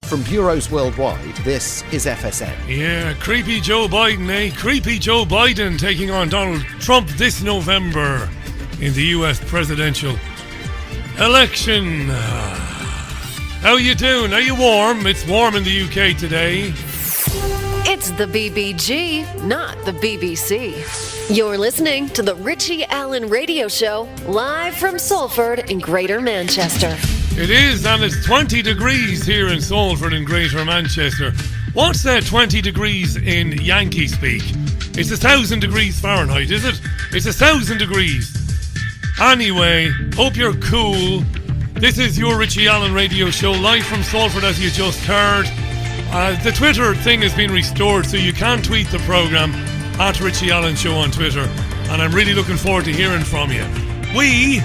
From bureaus worldwide, this is FSN. Yeah, creepy Joe Biden, eh? Creepy Joe Biden taking on Donald Trump this November in the US presidential election. How you doing? Are you warm? It's warm in the UK today. It's the BBG, not the BBC. You're listening to the Richie Allen Radio Show, live from Salford in Greater Manchester. It is, and it's 20 degrees here in Salford in Greater Manchester. What's that 20 degrees in Yankee speak? It's 1,000 degrees Fahrenheit, is it? It's 1,000 degrees. Anyway, hope you're cool. This is your Richie Allen Radio Show, live from Salford, as you just heard. The Twitter thing has been restored, so you can tweet the programme at Richie Allen Show on Twitter, and I'm really looking forward to hearing from you. We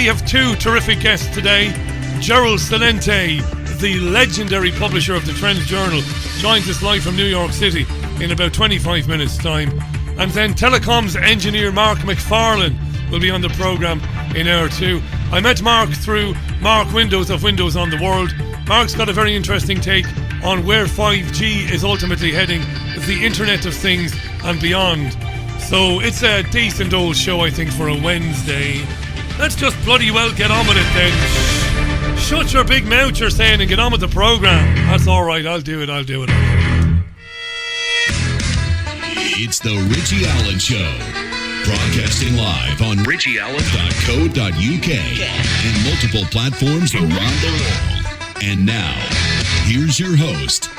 have two terrific guests today. Gerald Celente, the legendary publisher of the Trends Journal, joins us live from New York City in about 25 minutes' time. And then telecoms engineer Mark Mcfarlane will be on the programme in hour two. I met Mark through Mark Windows of Windows on the World. Mark's got a very interesting take on where 5G is ultimately heading, the Internet of Things and beyond. So it's a decent old show, I think, for a Wednesday. Let's just bloody well get on with it then. Shut your big mouth, you're saying, and get on with the programme. That's alright, I'll do it. It's the Richie Allen Show. Broadcasting live on richieallen.co.uk and multiple platforms around the world. And now, here's your host,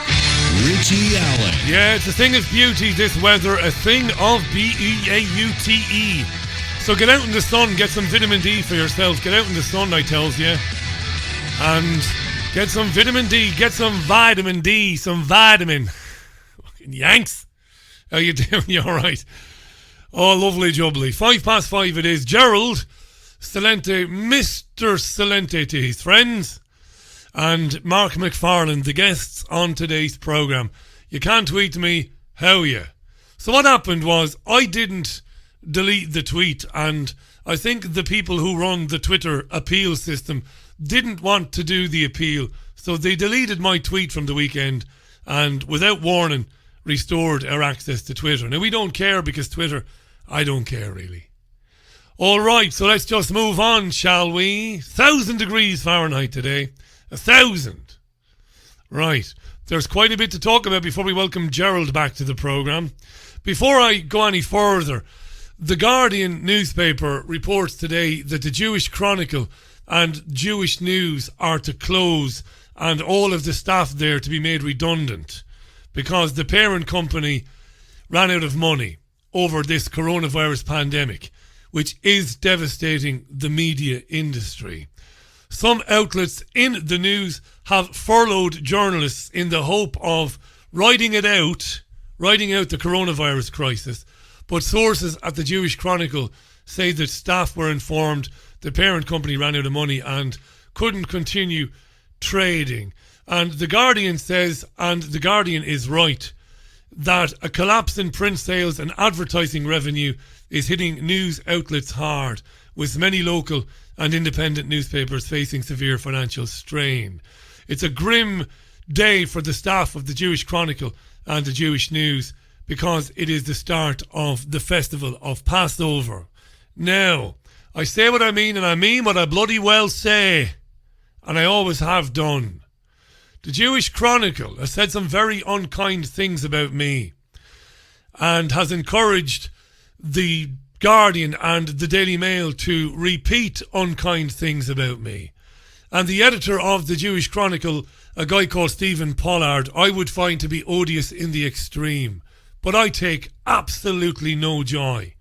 Richie Allen. Yeah, it's a thing of beauty, this weather, a thing of B-E-A-U-T-E. So get out in the sun, get some vitamin D for yourself. Get out in the sun, I tells you. And get some vitamin D, get some vitamin D, some vitamin. Fucking Yanks. How you doing? You alright? Oh, lovely jubbly. 5:05 it is. Gerald Celente, Mr. Celente to his friends. And Mark Mcfarland, the guests on today's programme. You can tweet me, how you? So what happened was, I didn't delete the tweet, and I think the people who run the Twitter appeal system didn't want to do the appeal, so they deleted my tweet from the weekend and without warning restored our access to Twitter. Now we don't care because Twitter, I don't care really. Alright, so let's just move on, shall we? 1,000 degrees Fahrenheit today. 1,000. Right, there's quite a bit to talk about before we welcome Gerald back to the programme. Before I go any further, the Guardian newspaper reports today that the Jewish Chronicle and Jewish News are to close and all of the staff there to be made redundant because the parent company ran out of money over this coronavirus pandemic, which is devastating the media industry. Some outlets in the news have furloughed journalists in the hope of riding out the coronavirus crisis, but sources at the Jewish Chronicle say that staff were informed the parent company ran out of money and couldn't continue trading. And the Guardian says, and the Guardian is right, that a collapse in print sales and advertising revenue is hitting news outlets hard, with many local and independent newspapers facing severe financial strain. It's a grim day for the staff of the Jewish Chronicle and the Jewish News because it is the start of the festival of Passover. Now, I say what I mean and I mean what I bloody well say, and I always have done. The Jewish Chronicle has said some very unkind things about me and has encouraged the Guardian and the Daily Mail to repeat unkind things about me. And the editor of the Jewish Chronicle, a guy called Stephen Pollard, I would find to be odious in the extreme. But I take absolutely no joy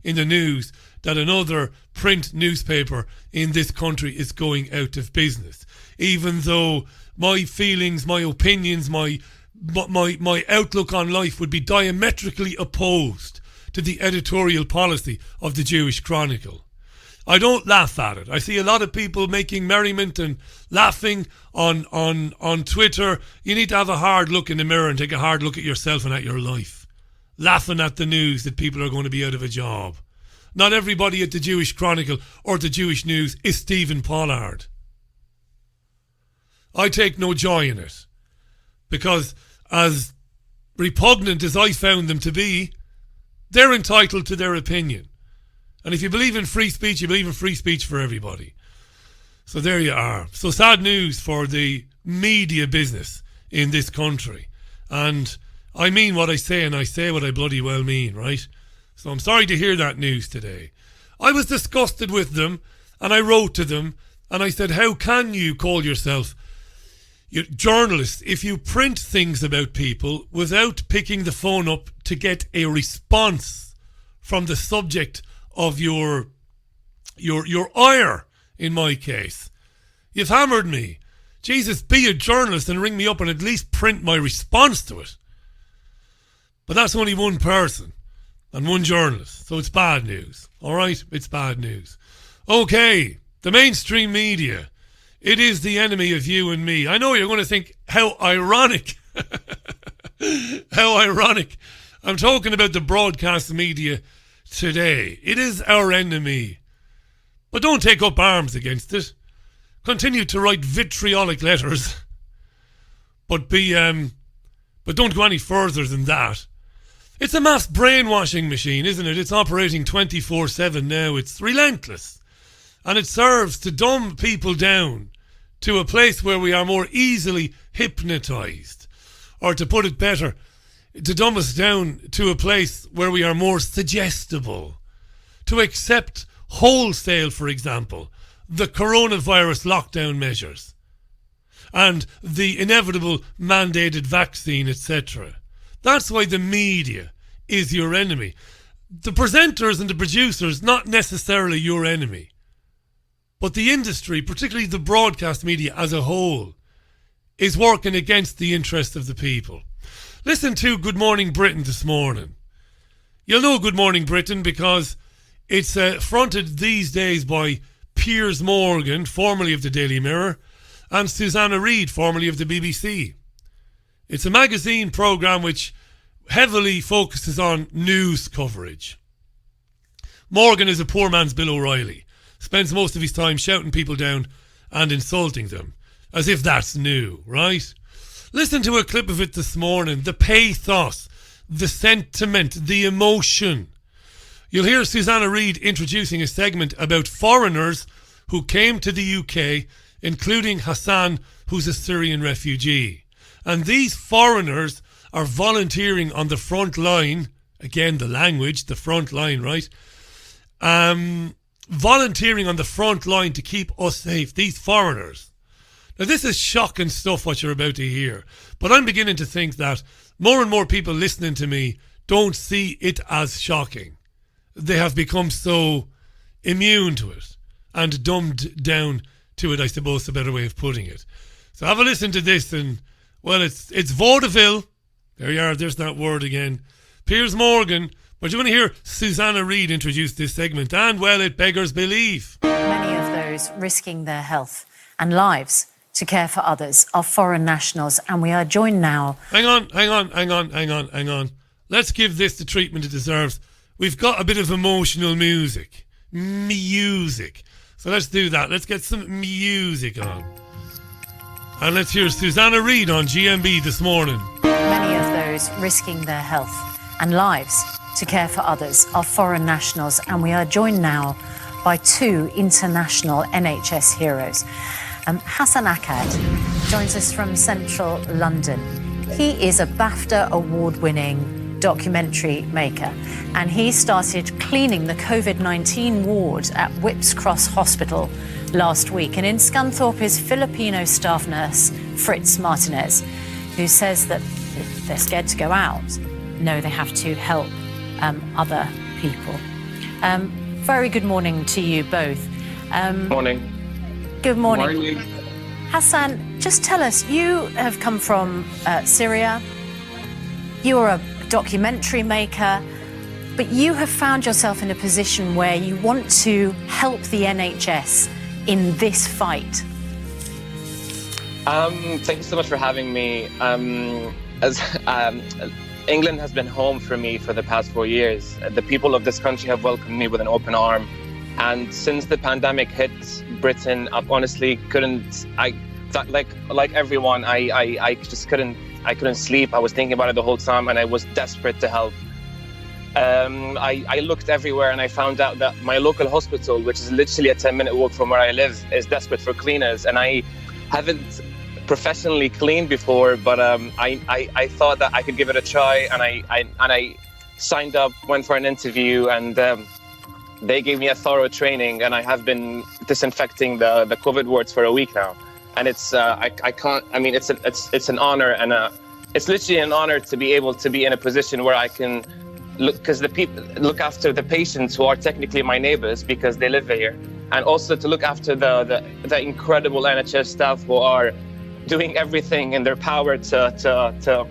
in the news that another print newspaper in this country is going out of business. Even though my feelings, my opinions, my outlook on life would be diametrically opposed to the editorial policy of the Jewish Chronicle. I don't laugh at it. I see a lot of people making merriment and laughing on Twitter. You need to have a hard look in the mirror and take a hard look at yourself and at your life. Laughing at the news that people are going to be out of a job. Not everybody at the Jewish Chronicle or the Jewish News is Stephen Pollard. I take no joy in it. because as repugnant as I found them to be, they're entitled to their opinion. And if you believe in free speech, you believe in free speech for everybody. So there you are. So sad news for the media business in this country. And I mean what I say, and I say what I bloody well mean, right? So I'm sorry to hear that news today. I was disgusted with them, and I wrote to them, and I said, how can you call yourself journalists if you print things about people without picking the phone up to get a response from the subject of your ire, in my case? You've hammered me. Jesus, be a journalist and ring me up and at least print my response to it. But that's only one person and one journalist, so it's bad news. All right, it's bad news. Okay, the mainstream media. It is the enemy of you and me. I know you're going to think, how ironic. How ironic. I'm talking about the broadcast media today. It is our enemy. But don't take up arms against it. Continue to write vitriolic letters. But don't go any further than that. It's a mass brainwashing machine, isn't it? It's operating 24/7 now. It's relentless. And it serves to dumb people down to a place where we are more easily hypnotized. Or to put it better, to dumb us down to a place where we are more suggestible. To accept wholesale, for example, the coronavirus lockdown measures and the inevitable mandated vaccine, etc. That's why the media is your enemy. The presenters and the producers, not necessarily your enemy. But the industry, particularly the broadcast media as a whole, is working against the interests of the people. Listen to Good Morning Britain this morning. You'll know Good Morning Britain because it's fronted these days by Piers Morgan, formerly of the Daily Mirror, and Susanna Reid, formerly of the BBC. It's a magazine programme which heavily focuses on news coverage. Morgan is a poor man's Bill O'Reilly. Spends most of his time shouting people down and insulting them, as if that's new, right? Listen to a clip of it this morning. The pathos, the sentiment, the emotion. You'll hear Susanna Reid introducing a segment about foreigners who came to the UK, including Hassan, who's a Syrian refugee. And these foreigners are volunteering on the front line. Again, the language, the front line, right? Volunteering on the front line to keep us safe. These foreigners. Now, this is shocking stuff, what you're about to hear. But I'm beginning to think that more and more people listening to me don't see it as shocking. They have become so immune to it and dumbed down to it, I suppose, is a better way of putting it. So have a listen to this, and, well, it's vaudeville. There you are, there's that word again. Piers Morgan. But you're going to hear Susanna Reid introduce this segment, and, well, it beggars belief. Many of those risking their health and lives to care for others are foreign nationals, and we are joined now... Hang on. Let's give this the treatment it deserves. We've got a bit of emotional music. So let's do that. Let's get some music on. And let's hear Susanna Reid on GMB this morning. Many of those risking their health and lives to care for others are foreign nationals, and we are joined now by two international NHS heroes. Hassan Akkad joins us from central London. He is a BAFTA award-winning documentary maker, and he started cleaning the COVID-19 ward at Whipps Cross Hospital last week. And in Scunthorpe is Filipino staff nurse Fritz Martinez, who says that if they're scared to go out, no, they have to help other people. Very good morning to you both. Morning. Good morning. Morning. Hassan, just tell us, you have come from Syria. You're a documentary maker, but you have found yourself in a position where you want to help the NHS in this fight. Thank you so much for having me. England has been home for me for the past 4 years. The people of this country have welcomed me with an open arm. And since the pandemic hit Britain, I honestly couldn't, like everyone, I just couldn't I couldn't sleep. I was thinking about it the whole time, and I was desperate to help. I looked everywhere, and I found out that my local hospital, which is literally a 10-minute walk from where I live, is desperate for cleaners. And I haven't professionally cleaned before, but I thought that I could give it a try, and I signed up, went for an interview, and they gave me a thorough training, and I have been disinfecting the COVID wards for a week now. And it's it's an honor, and it's literally an honor to be able to be in a position where I can look after the patients who are technically my neighbors because they live here, and also to look after the incredible NHS staff who are doing everything in their power to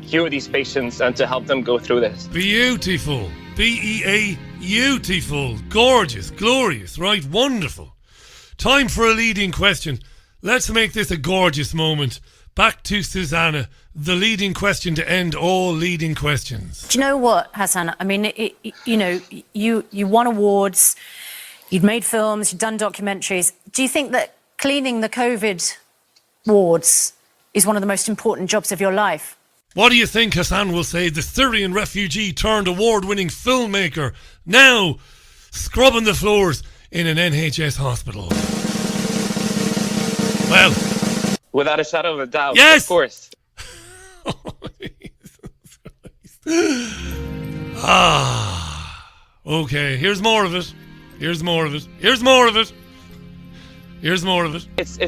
cure these patients and to help them go through this. Beautiful. Beautiful. Gorgeous. Glorious. Right. Wonderful. Time for a leading question. Let's make this a gorgeous moment. Back to Susanna, the leading question to end all leading questions. Do you know what, Hassan? I mean, you won awards, you'd made films, you'd done documentaries. Do you think that cleaning the COVID wards is one of the most important jobs of your life? What do you think Hassan will say, the Syrian refugee turned award-winning filmmaker, now scrubbing the floors in an NHS hospital? Well, without a shadow of a doubt, yes! Of course. Okay, here's more of it. It's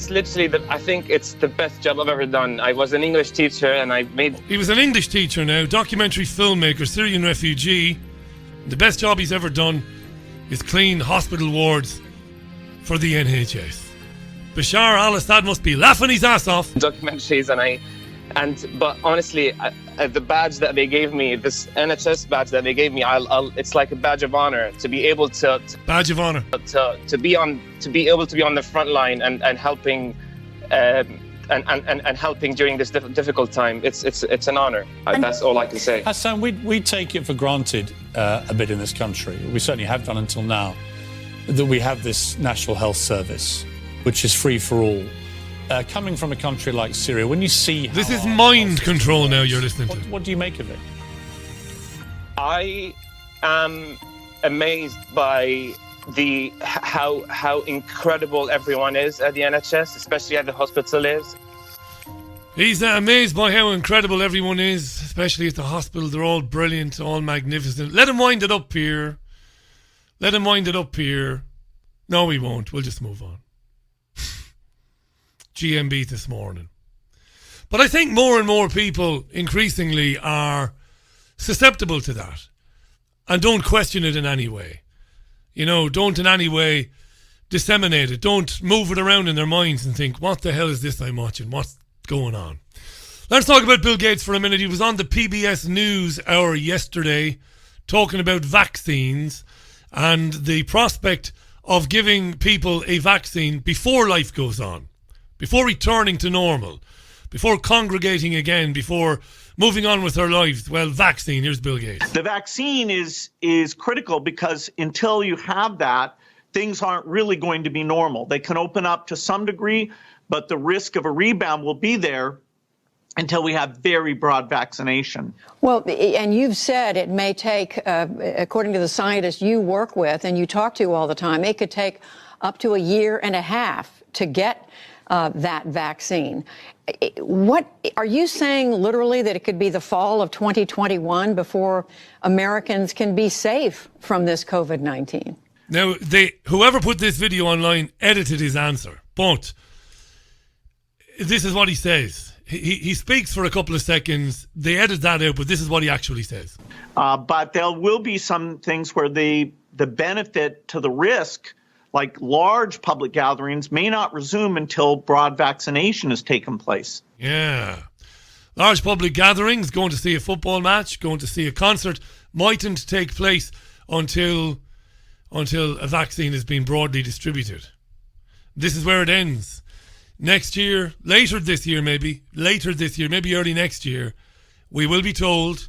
literally I think it's the best job I've ever done. I was an English teacher, and he was an English teacher now, documentary filmmaker, Syrian refugee. The best job he's ever done is clean hospital wards for the NHS. Bashar al-Assad must be laughing his ass off. Documentaries, but honestly, the badge that they gave me, this NHS badge that they gave me, it's like a badge of honor to be able to badge of honor to be able to be on the front line and helping and helping during this difficult time. It's an honor. That's all I can say. Hassan, we take it for granted a bit in this country. We certainly have done until now, that we have this National Health Service, which is free for all. Coming from a country like Syria, when you see this is mind control now you're listening to. What do you make of it? I am amazed by how incredible everyone is at the NHS, especially at the hospital is. He's amazed by how incredible everyone is, especially at the hospital. They're all brilliant, all magnificent. Let him wind it up here. No, we won't. We'll just move on. GMB this morning. But I think more and more people increasingly are susceptible to that and don't question it in any way. Don't in any way disseminate it. Don't move it around in their minds and think, what the hell is this I'm watching? What's going on? Let's talk about Bill Gates for a minute. He was on the PBS News Hour yesterday talking about vaccines and the prospect of giving people a vaccine before life goes on, before returning to normal, before congregating again, before moving on with their lives. Well, vaccine, here's Bill Gates. The vaccine is critical because until you have that, things aren't really going to be normal. They can open up to some degree, but the risk of a rebound will be there until we have very broad vaccination. Well, and you've said it may take, according to the scientists you work with and you talk to all the time, it could take up to a year and a half to get that vaccine. What are you saying literally that it could be the fall of 2021 before Americans can be safe from this COVID-19? Now, whoever put this video online edited his answer, but this is what he says. He speaks for a couple of seconds. They edit that out, but this is what he actually says. But there will be some things where the benefit to the risk, like large public gatherings, may not resume until broad vaccination has taken place. Yeah. Large public gatherings, going to see a football match, going to see a concert, mightn't take place until a vaccine has been broadly distributed. This is where it ends. Next year, later this year, maybe early next year, we will be told,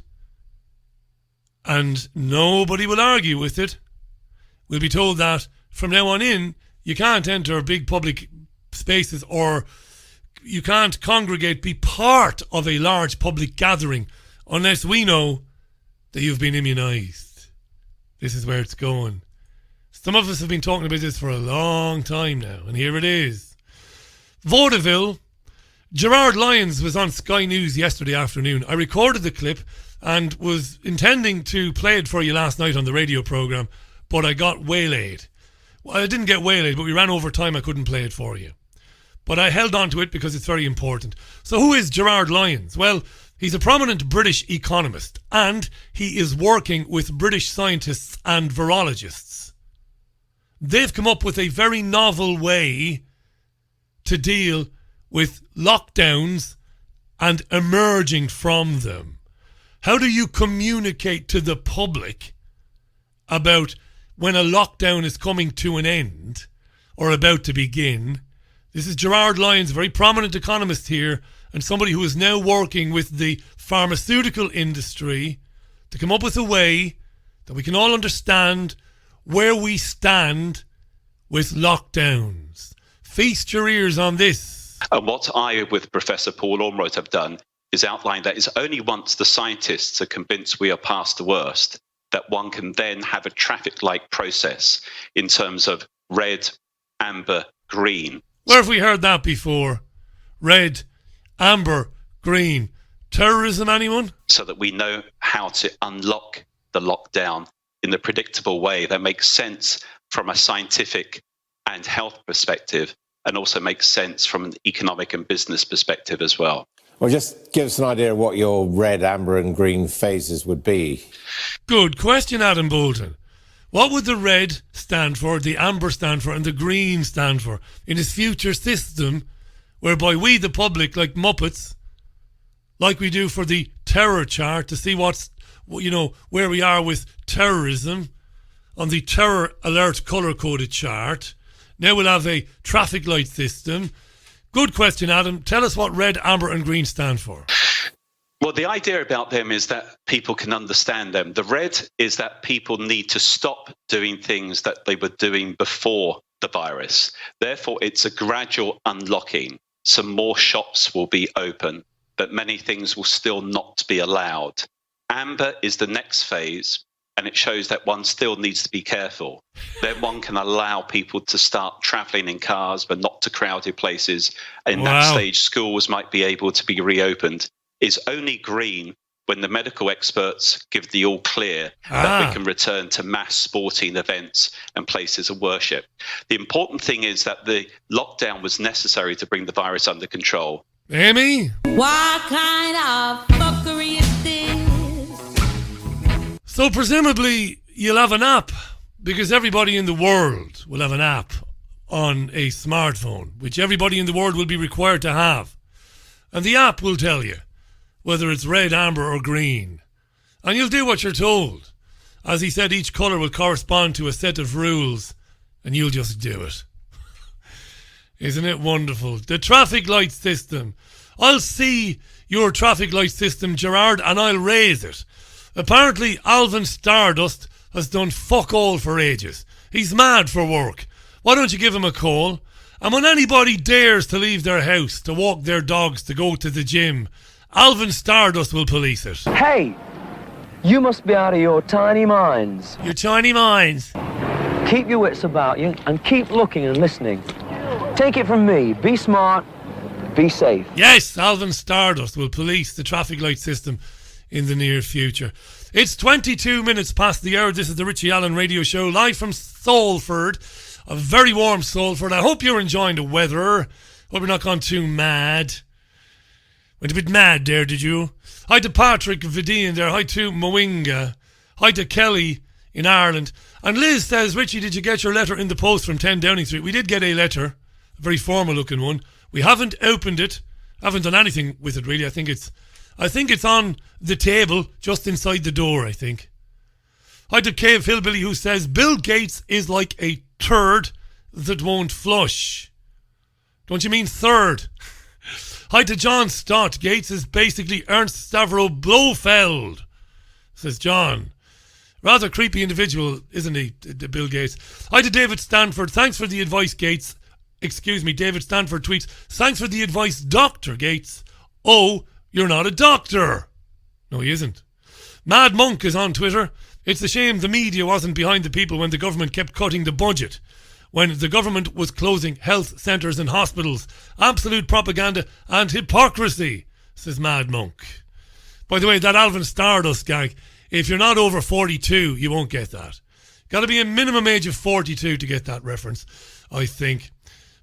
and nobody will argue with it, we'll be told that from now on in, you can't enter big public spaces or you can't congregate, be part of a large public gathering unless we know that you've been immunised. This is where it's going. Some of us have been talking about this for a long time now, and here it is. Vaudeville. Gerard Lyons was on Sky News yesterday afternoon. I recorded the clip and was intending to play it for you last night on the radio programme, but I got waylaid. Well, I didn't get waylaid, but we ran over time. I couldn't play it for you. But I held on to it because it's very important. So who is Gerard Lyons? Well, he's a prominent British economist, and he is working with British scientists and virologists. They've come up with a very novel way to deal with lockdowns and emerging from them. How do you communicate to the public about when a lockdown is coming to an end or about to begin? This is Gerard Lyons, a very prominent economist here, and somebody who is now working with the pharmaceutical industry to come up with a way that we can all understand where we stand with lockdowns. Feast your ears on this. And what I, with Professor Paul Ormroyd, have done is outline that it's only once the scientists are convinced we are past the worst that one can then have a traffic-like process in terms of red, amber, green. Where have we heard that before? Red, amber, green. Terrorism, anyone? So that we know how to unlock the lockdown in the predictable way that makes sense from a scientific and health perspective, and also makes sense from an economic and business perspective as well. Well, just give us an idea of what your red, amber and green phases would be. Good question, Adam Bolton. What would the red stand for, the amber stand for, and the green stand for in his future system, whereby we, the public, like Muppets, like we do for the terror chart to see what's, you know, where we are with terrorism on the terror alert colour-coded chart. Now we'll have a traffic light system. Good question, Adam. Tell us what red, amber and green stand for. Well, the idea about them is that people can understand them. The red is that people need to stop doing things that they were doing before the virus. Therefore, it's a gradual unlocking. Some more shops will be open, but many things will still not be allowed. Amber is the next phase, and it shows that one still needs to be careful. Then one can allow people to start travelling in cars, but not to crowded places. In that stage, schools might be able to be reopened. It's only green when the medical experts give the all clear that we can return to mass sporting events and places of worship. The important thing is that the lockdown was necessary to bring the virus under control. Amy? What kind of fuckery is this? So presumably you'll have an app, because everybody in the world will have an app on a smartphone, which everybody in the world will be required to have. And the app will tell you whether it's red, amber or green. And you'll do what you're told. As he said, each colour will correspond to a set of rules, and you'll just do it. Isn't it wonderful? The traffic light system. I'll see your traffic light system, Gerard, and I'll raise it. Apparently, Alvin Stardust has done fuck all for ages. He's mad for work. Why don't you give him a call? And when anybody dares to leave their house, to walk their dogs, to go to the gym, Alvin Stardust will police it. Hey, you must be out of your tiny minds. Your tiny minds. Keep your wits about you and keep looking and listening. Take it from me, be smart, be safe. Yes, Alvin Stardust will police the traffic light system in the near future. It's 22 minutes past the hour. This is the Richie Allen Radio Show, live from Salford, a very warm Salford. I hope you're enjoying the weather. Hope you're not gone too mad. Went a bit mad there, did you? Hi to Patrick Vidian there. Hi to Mwinga. Hi to Kelly in Ireland. And Liz says, Richie, did you get your letter in the post from 10 Downing Street? We did get a letter, a very formal looking one. We haven't opened it. Haven't done anything with it really. I think it's on the table just inside the door, I think. Hi to Cave Hillbilly who says, Bill Gates is like a turd that won't flush. Don't you mean third? Hi to John Stott. Gates is basically Ernst Stavro Blofeld, says John. Rather creepy individual, isn't he, Bill Gates? Hi to David Stanford. Thanks for the advice, Gates. David Stanford tweets, thanks for the advice, Dr. Gates. Oh, you're not a doctor. No, he isn't. Mad Monk is on Twitter. It's a shame the media wasn't behind the people when the government kept cutting the budget. When the government was closing health centres and hospitals. Absolute propaganda and hypocrisy, says Mad Monk. By the way, that Alvin Stardust gag, if you're not over 42, you won't get that. Got to be a minimum age of 42 to get that reference, I think.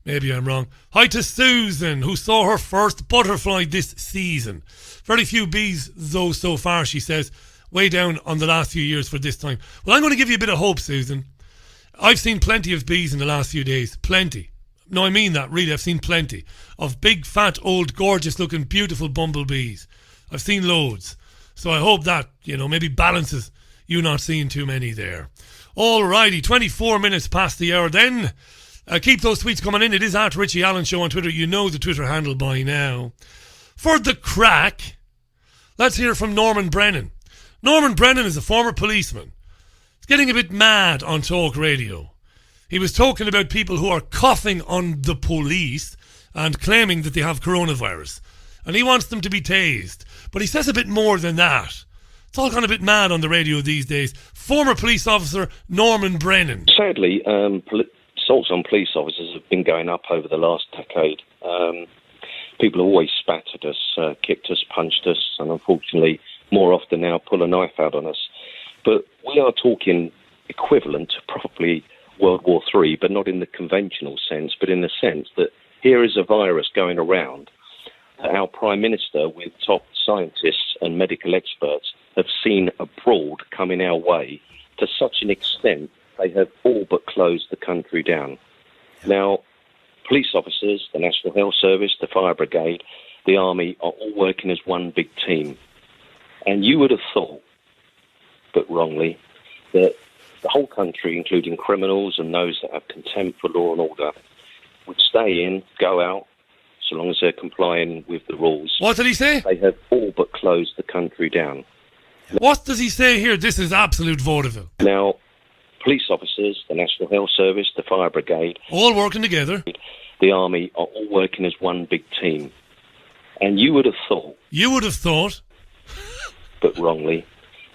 Maybe I'm wrong. Hi to Susan, who saw her first butterfly this season. Very few bees, though, so far, she says. Way down on the last few years for this time. Well, I'm going to give you a bit of hope, Susan. I've seen plenty of bees in the last few days. Plenty. No, I mean that, really. I've seen plenty of big, fat, old, gorgeous-looking, beautiful bumblebees. I've seen loads. So I hope that, maybe balances you not seeing too many there. Alrighty, 24 minutes past the hour then. Keep those tweets coming in. It is at Richie Allen Show on Twitter. You know the Twitter handle by now. For the crack, let's hear from Norman Brennan. Norman Brennan is a former policeman. He's getting a bit mad on talk radio. He was talking about people who are coughing on the police and claiming that they have coronavirus. And he wants them to be tased. But he says a bit more than that. It's all gone a bit mad on the radio these days. Former police officer Norman Brennan. Sadly, assaults on police officers have been going up over the last decade. People have always spat at us, kicked us, punched us, and unfortunately, more often now, pull a knife out on us. But we are talking equivalent to probably World War III, but not in the conventional sense, but in the sense that here is a virus going around that our Prime Minister, with top scientists and medical experts, have seen abroad coming our way to such an extent they have all but closed the country down. Now, police officers, the National Health Service, the Fire Brigade, the Army are all working as one big team. And you would have thought, but wrongly, that the whole country, including criminals and those that have contempt for law and order, would stay in, go out, so long as they're complying with the rules. What did he say? They have all but closed the country down. What does he say here? This is absolute vaudeville. Now, police officers, the National Health Service, the Fire Brigade, all working together. The Army are all working as one big team. And you would have thought... but wrongly,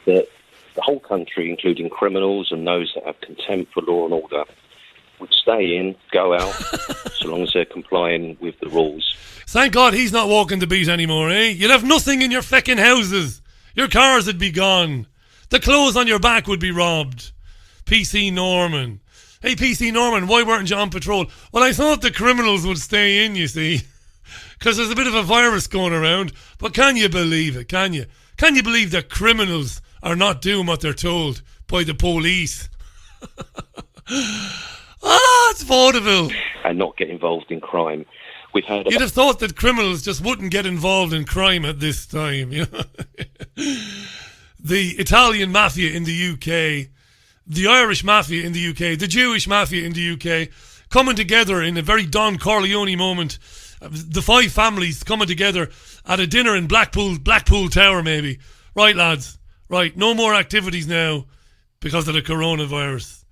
that the whole country, including criminals and those that have contempt for law and order, would stay in, go out, so long as they're complying with the rules. Thank God he's not walking the beat anymore, eh? You'd have nothing in your feckin' houses. Your cars would be gone. The clothes on your back would be robbed. PC Norman. Hey, PC Norman, why weren't you on patrol? Well, I thought the criminals would stay in, you see, because there's a bit of a virus going around. But can you believe it? Can you? Can you believe that criminals are not doing what they're told by the police? It's vaudeville. And not get involved in crime. You'd have thought that criminals just wouldn't get involved in crime at this time. The Italian mafia in the UK, the Irish mafia in the UK, the Jewish mafia in the UK, coming together in a very Don Corleone moment. The five families coming together at a dinner in Blackpool Tower, maybe. Right, lads. Right, no more activities now because of the coronavirus.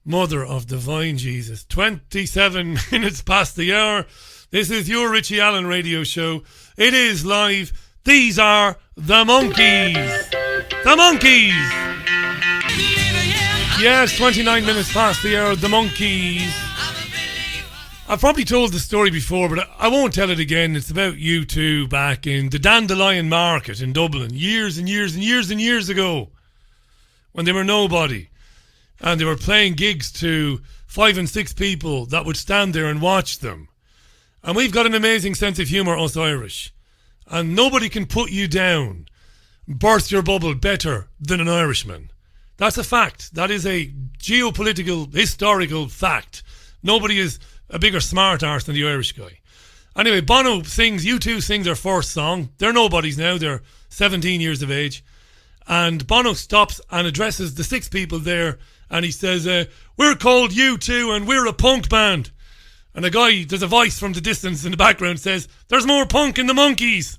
Mother of divine Jesus. 27 minutes past the hour. This is your Richie Allen radio show. It is live. These are the Monkees. The Monkees. Yes, 29 minutes past the hour. The Monkees. I've probably told the story before, but I won't tell it again. It's about U2 back in the Dandelion Market in Dublin, years and years and years and years ago, when they were nobody. And they were playing gigs to 5 and 6 people that would stand there and watch them. And we've got an amazing sense of humour, us Irish. And nobody can put you down, burst your bubble better than an Irishman. That's a fact. That is a geopolitical, historical fact. Nobody is a bigger smart arse than the Irish guy. Anyway, Bono sings, U2 sing their first song. They're nobodies now. They're 17 years of age. And Bono stops and addresses the 6 people there. And he says, we're called U2 and we're a punk band. And a guy, there's a voice from the distance in the background says, there's more punk in the Monkees.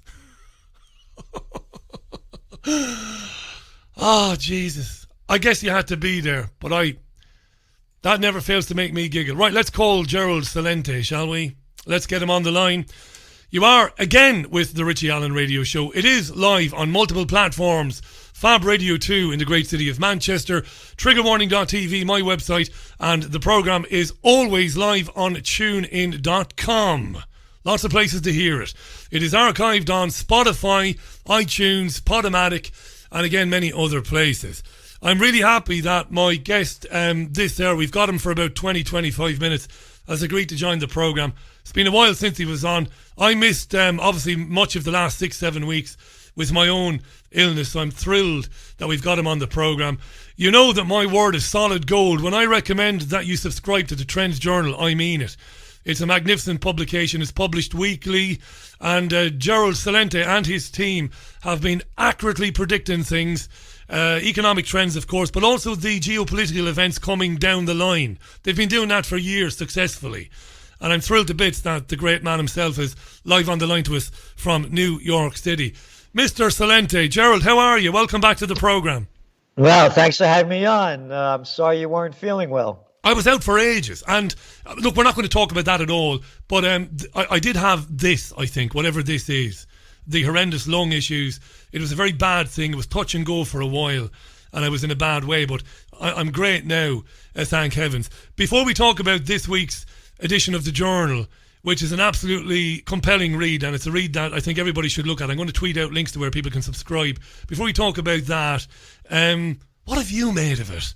Oh, Jesus. I guess you had to be there. But That never fails to make me giggle. Right, let's call Gerald Celente, shall we? Let's get him on the line. You are, again, with the Richie Allen Radio Show. It is live on multiple platforms. Fab Radio 2 in the great city of Manchester, triggerwarning.tv, my website, and the programme is always live on tunein.com. Lots of places to hear it. It is archived on Spotify, iTunes, Podomatic, and again, many other places. I'm really happy that my guest, we've got him for about 20-25 minutes, has agreed to join the programme. It's been a while since he was on. I missed, obviously, much of the last 6-7 weeks with my own illness, so I'm thrilled that we've got him on the programme. You know that my word is solid gold. When I recommend that you subscribe to the Trends Journal, I mean it. It's a magnificent publication. It's published weekly, and Gerald Celente and his team have been accurately predicting things, economic trends, of course, but also the geopolitical events coming down the line. They've been doing that for years successfully. And I'm thrilled to bits that the great man himself is live on the line to us from New York City. Mr. Celente, Gerald, how are you? Welcome back to the programme. Well, thanks for having me on. I'm sorry you weren't feeling well. I was out for ages. And look, we're not going to talk about that at all. But I did have this, I think, whatever this is. The horrendous lung issues. It was a very bad thing. It was touch and go for a while. And I was in a bad way. But I'm great now, thank heavens. Before we talk about this week's edition of the Journal, which is an absolutely compelling read, and it's a read that I think everybody should look at. I'm going to tweet out links to where people can subscribe. Before we talk about that, what have you made of it?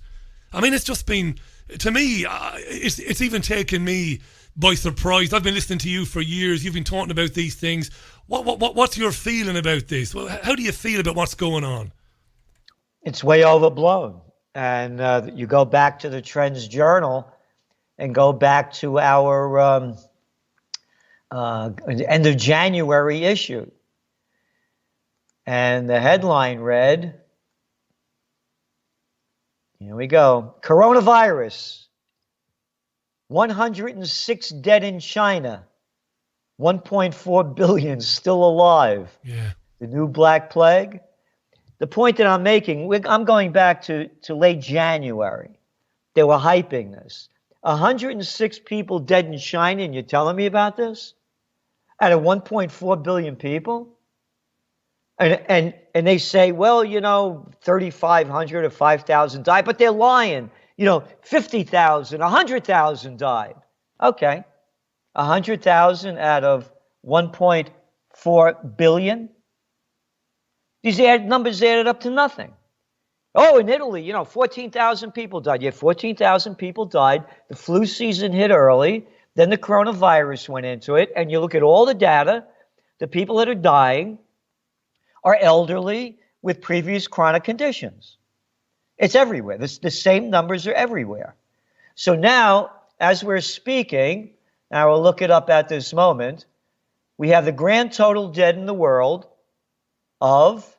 I mean, it's just been, to me, it's even taken me by surprise. I've been listening to you for years. You've been talking about these things. What's your feeling about this? Well, how do you feel about what's going on? It's way overblown. And you go back to the Trends Journal and go back to our end of January issue. And the headline read, here we go, coronavirus, 106 dead in China, 1.4 billion still alive. Yeah. The new Black Plague. The point that I'm making, I'm going back to late January. They were hyping this. 106 people dead in China, and you're telling me about this? Out of 1.4 billion people? And they say, well, 3,500 or 5,000 died, but they're lying. 50,000, 100,000 died. Okay. 100,000 out of 1.4 billion? These numbers added up to nothing. Oh, in Italy, 14,000 people died. Yeah, 14,000 people died. The flu season hit early. Then the coronavirus went into it. And you look at all the data, the people that are dying are elderly with previous chronic conditions. It's everywhere. The same numbers are everywhere. So now, as we're speaking, now we'll look it up at this moment, we have the grand total dead in the world of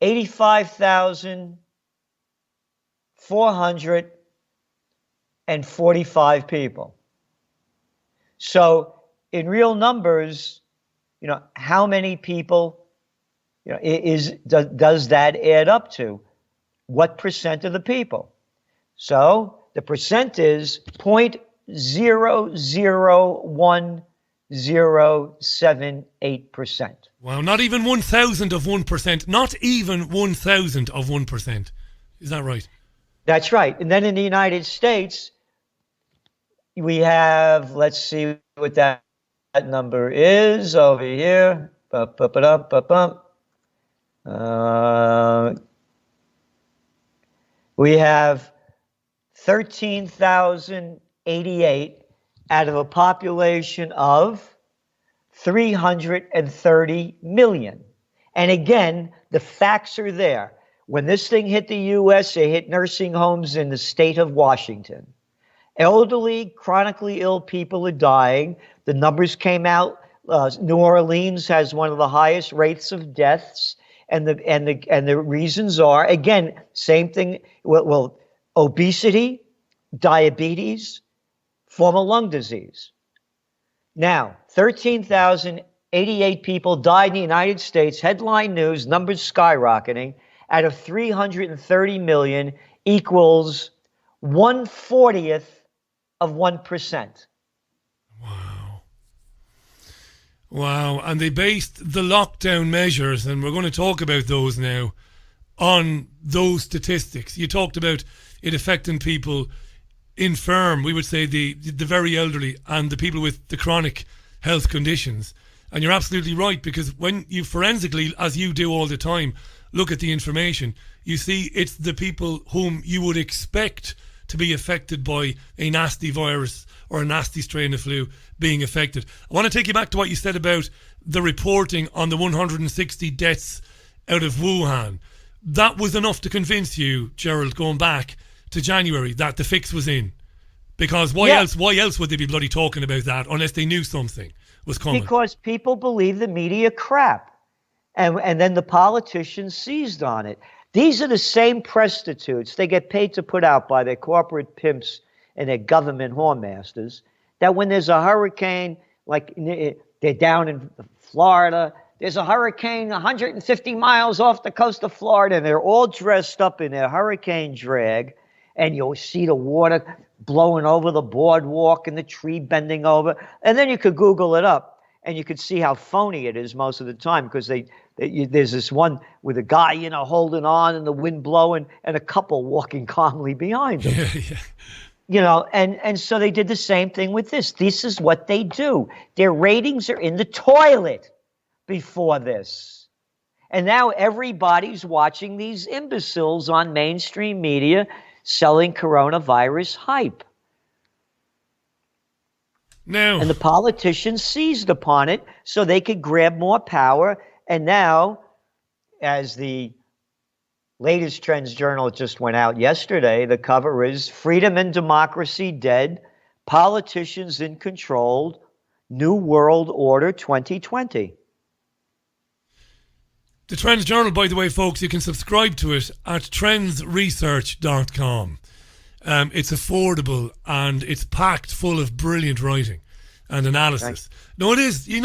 85,445 people. So in real numbers, how many people, does that add up to? What percent of the people? So the percent is 0.001078%. Wow, not even 1,000 of 1%. Not even 1,000 of 1%. Is that right? That's right. And then in the United States, we have, let's see what that number is over here. We have 13,088 out of a population of 330 million. And again, the facts are there. When this thing hit the U.S., it hit nursing homes in the state of Washington. Elderly, chronically ill people are dying. The numbers came out. New Orleans has one of the highest rates of deaths. And the reasons are, again, same thing. Well, obesity, diabetes, form of lung disease. Now, 13,088 people died in the United States. Headline news, numbers skyrocketing. Out of 330 million equals 1/40th of 1%. Wow. And they based the lockdown measures, and we're going to talk about those now, on those statistics. You talked about it affecting people infirm, we would say the very elderly and the people with the chronic health conditions. And you're absolutely right, because when you forensically, as you do all the time, look at the information, you see it's the people whom you would expect to be affected by a nasty virus or a nasty strain of flu being affected. I want to take you back to what you said about the reporting on the 160 deaths out of Wuhan. That was enough to convince you, Gerald, going back to January, that the fix was in. Because why else would they be bloody talking about that unless they knew something was coming? Because people believe the media crap. And then the politicians seized on it. These are the same prostitutes they get paid to put out by their corporate pimps and their government whoremasters, that when there's a hurricane, like they're down in Florida, there's a hurricane 150 miles off the coast of Florida, and they're all dressed up in their hurricane drag, and you'll see the water blowing over the boardwalk and the tree bending over. And then you could Google it up, and you could see how phony it is most of the time, because there's this one with a guy, holding on and the wind blowing and a couple walking calmly behind him. And so they did the same thing with this. This is what they do. Their ratings are in the toilet before this. And now everybody's watching these imbeciles on mainstream media selling coronavirus hype. No. And the politicians seized upon it so they could grab more power. And now, as the latest Trends Journal just went out yesterday, the cover is Freedom and Democracy Dead, Politicians in Control, New World Order 2020. The Trends Journal, by the way, folks, you can subscribe to it at trendsresearch.com. It's affordable and it's packed full of brilliant writing and analysis. Thanks. No, it is. I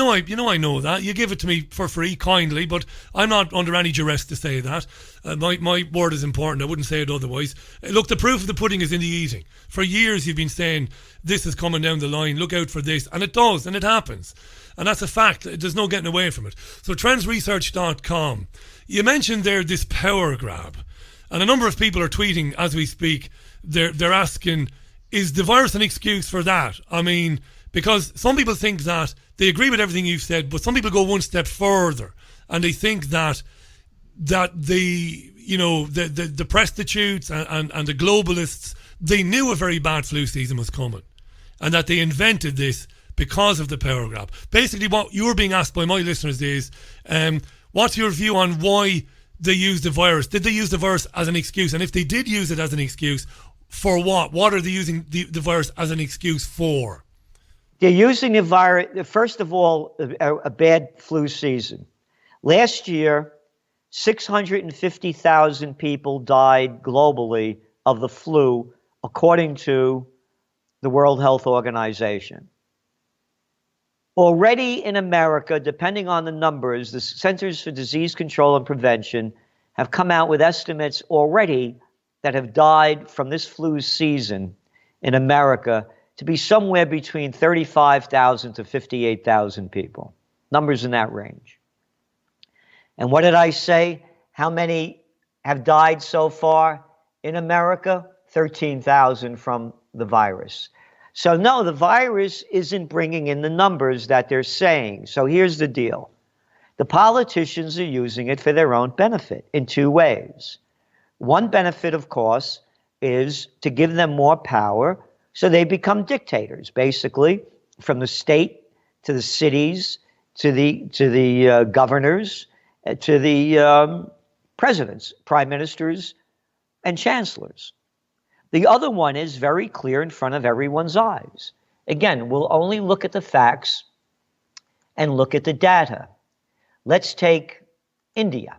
know that. You give it to me for free, kindly, but I'm not under any duress to say that. My word is important. I wouldn't say it otherwise. Look, the proof of the pudding is in the eating. For years you've been saying this is coming down the line, look out for this, and it does, and it happens. And that's a fact. There's no getting away from it. So trendsresearch.com. You mentioned there this power grab, and a number of people are tweeting as we speak. They're asking, is the virus an excuse for that? I mean, because some people think that they agree with everything you've said, but some people go one step further and they think that the prostitutes and the globalists, they knew a very bad flu season was coming and that they invented this because of the power grab. Basically, what you're being asked by my listeners is, what's your view on why they used the virus? Did they use the virus as an excuse? And if they did use it as an excuse, for what? What are they using the virus as an excuse for? They're using the virus, first of all, a bad flu season. Last year, 650,000 people died globally of the flu, according to the World Health Organization. Already in America, depending on the numbers, the Centers for Disease Control and Prevention have come out with estimates already that have died from this flu season in America to be somewhere between 35,000 to 58,000 people. Numbers in that range. And what did I say? How many have died so far in America? 13,000 from the virus. So no, the virus isn't bringing in the numbers that they're saying. So here's the deal. The politicians are using it for their own benefit in two ways. One benefit, of course, is to give them more power so they become dictators, basically, from the state to the cities, to the governors, to the presidents, prime ministers, and chancellors. The other one is very clear in front of everyone's eyes. Again, we'll only look at the facts and look at the data. Let's take India.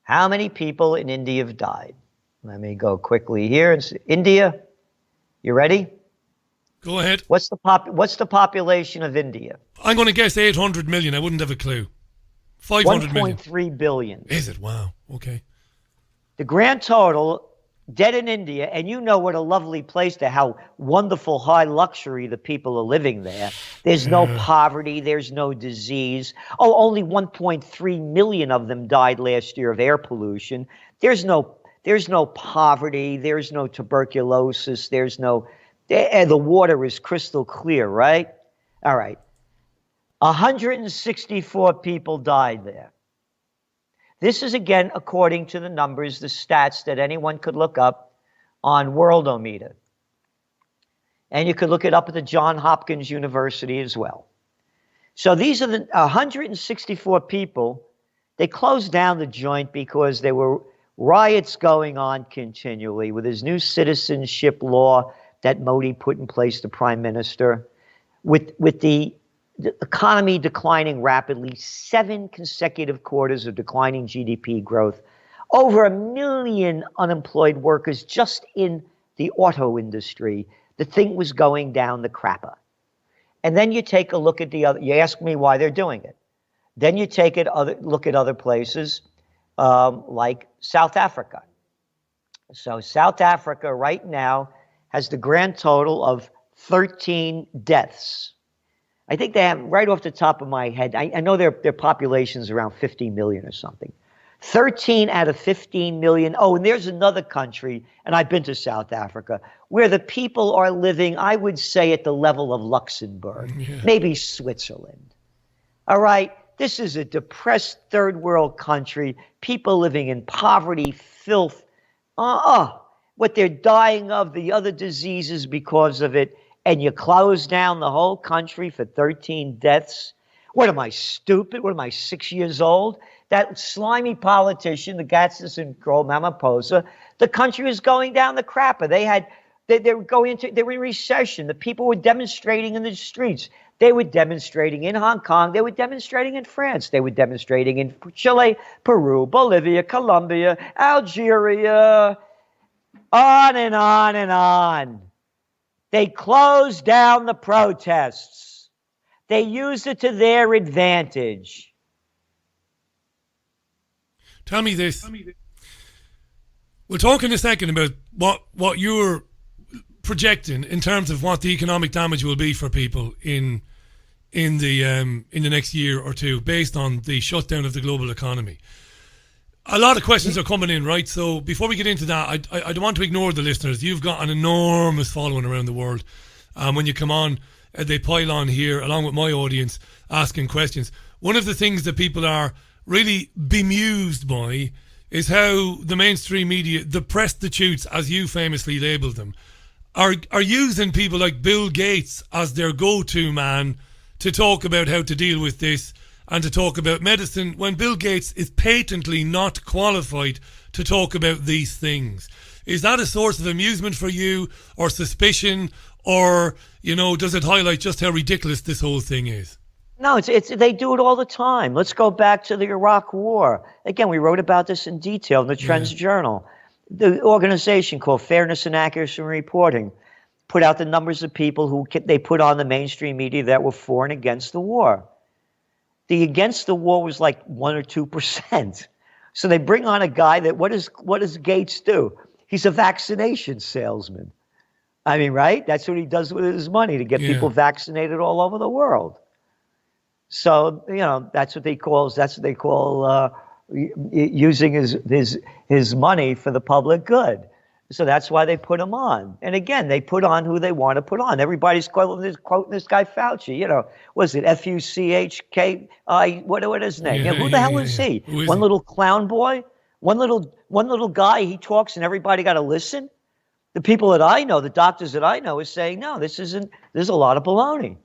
How many people in India have died? Let me go quickly here. And see. India, you ready? Go ahead. What's the population of India? I'm going to guess 800 million. I wouldn't have a clue. 500 million. 1.3 billion. Is it? Wow. Okay. The grand total dead in India, and you know what a lovely place how wonderful high luxury the people are living there. There's no poverty, there's no disease. Oh, only 1.3 million of them died last year of air pollution. There's no poverty, there's no tuberculosis, the water is crystal clear, right? All right. 164 people died there. This is, again, according to the numbers, the stats that anyone could look up on Worldometer. And you could look it up at the Johns Hopkins University as well. So these are the 164 people. They closed down the joint because there were riots going on continually with his new citizenship law that Modi put in place, the prime minister, with the economy declining rapidly, 7 consecutive quarters of declining GDP growth, over 1 million unemployed workers just in the auto industry. The thing was going down the crapper. And then you take a look at you ask me why they're doing it. Then you look at other places like South Africa. So South Africa right now has the grand total of 13 deaths. I think they have, right off the top of my head, I know their population is around 50 million or something. 13 out of 15 million. Oh, and there's another country, and I've been to South Africa, where the people are living, I would say, at the level of Luxembourg, maybe Switzerland. All right? This is a depressed third world country, people living in poverty, filth. What they're dying of, the other diseases because of it. And you close down the whole country for 13 deaths. What am I, stupid? What am I, 6 years old? That slimy politician, the Gatsis and Kroll Ramaphosa, the country was going down the crapper. They were in recession. The people were demonstrating in the streets. They were demonstrating in Hong Kong. They were demonstrating in France. They were demonstrating in Chile, Peru, Bolivia, Colombia, Algeria, on and on and on. They closed down the protests. They used it to their advantage. Tell me this. We'll talk in a second about what you're projecting in terms of what the economic damage will be for people in the next year or two based on the shutdown of the global economy. A lot of questions are coming in, right? So before we get into that, I don't want to ignore the listeners. You've got an enormous following around the world. When you come on, they pile on here, along with my audience, asking questions. One of the things that people are really bemused by is how the mainstream media, the prostitutes, as you famously labelled them, are using people like Bill Gates as their go-to man to talk about how to deal with this and to talk about medicine when Bill Gates is patently not qualified to talk about these things. Is that a source of amusement for you or suspicion, or, does it highlight just how ridiculous this whole thing is? No, they do it all the time. Let's go back to the Iraq War. Again, we wrote about this in detail in the Trends Journal. The organization called Fairness and Accuracy in Reporting put out the numbers of people who they put on the mainstream media that were for and against the war. The against the war was like 1 or 2%. So they bring on a guy that, what does Gates do? He's a vaccination salesman. I mean, right? That's what he does with his money, to get people vaccinated all over the world. So, that's what they call using his money for the public good. So that's why they put him on. And again, they put on who they want to put on. Everybody's quoting this guy Fauci. Was it F-U-C-H-K-I? What is his name? Who the hell is he? One little clown boy? One little guy, he talks and everybody got to listen? The people that I know, the doctors that I know, is saying, no, there's a lot of baloney.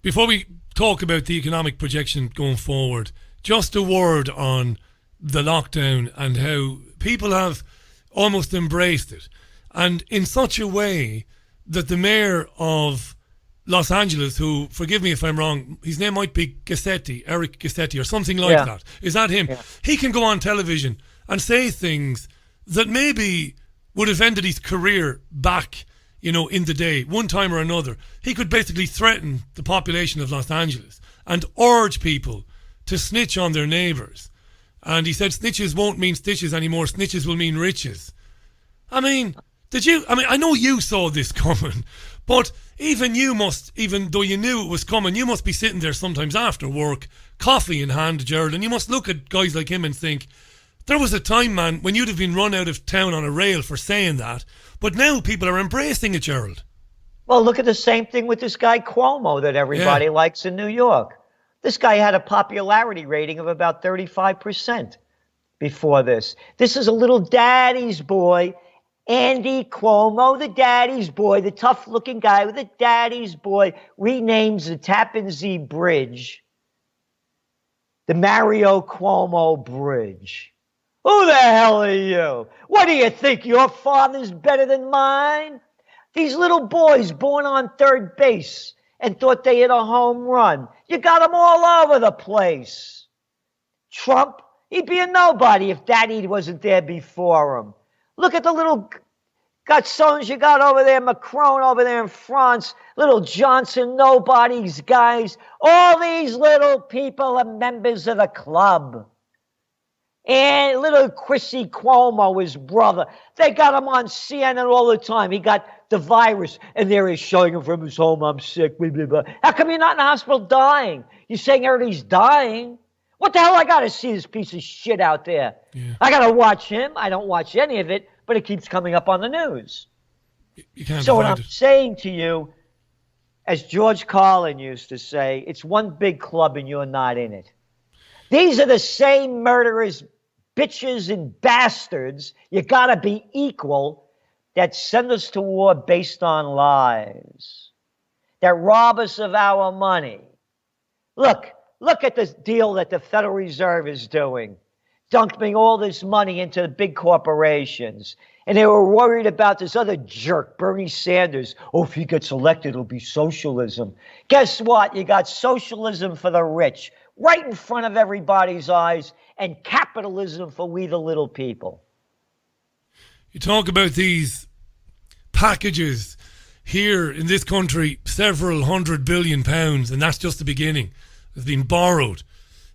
Before we talk about the economic projection going forward, just a word on the lockdown and how people have almost embraced it. And in such a way that the mayor of Los Angeles, who, forgive me if I'm wrong, his name might be Eric Gassetti or something like that. Is that him? Yeah. He can go on television and say things that maybe would have ended his career back, in the day, one time or another. He could basically threaten the population of Los Angeles and urge people to snitch on their neighbours. And he said snitches won't mean stitches anymore. Snitches will mean riches. I mean, I know you saw this coming, but even though you knew it was coming, you must be sitting there sometimes after work, coffee in hand, Gerald, and you must look at guys like him and think, there was a time, man, when you'd have been run out of town on a rail for saying that, but now people are embracing it, Gerald. Well, look at the same thing with this guy Cuomo that everybody likes in New York. This guy had a popularity rating of about 35% before this. This is a little daddy's boy, Andy Cuomo, the daddy's boy, the tough-looking guy with the daddy's boy, renames the Tappan Zee Bridge the Mario Cuomo Bridge. Who the hell are you? What do you think? Your father's better than mine? These little boys born on third base and thought they hit a home run. You got them all over the place. Trump, he'd be a nobody if Daddy wasn't there before him. Look at the little gutsons you got over there, Macron over there in France, little Johnson, nobodies, guys. All these little people are members of the club. And little Chrissy Cuomo, his brother, they got him on CNN all the time. He got the virus, and there he's showing him from his home, I'm sick, blah, blah, blah. How come you're not in the hospital dying? You're saying everybody's dying? What the hell I got to see this piece of shit out there? Yeah. I got to watch him. I don't watch any of it, but it keeps coming up on the news. You can't so what I'm saying to you, as George Carlin used to say, it's one big club and you're not in it. These are the same murderers, bitches, and bastards. You got to be equal that send us to war based on lies, that rob us of our money. Look at this deal that the Federal Reserve is doing, dumping all this money into the big corporations. And they were worried about this other jerk, Bernie Sanders. Oh, if he gets elected, it'll be socialism. Guess what? You got socialism for the rich right in front of everybody's eyes, and capitalism for we the little people. You talk about these packages here in this country, several £100 billion, and that's just the beginning. It's been borrowed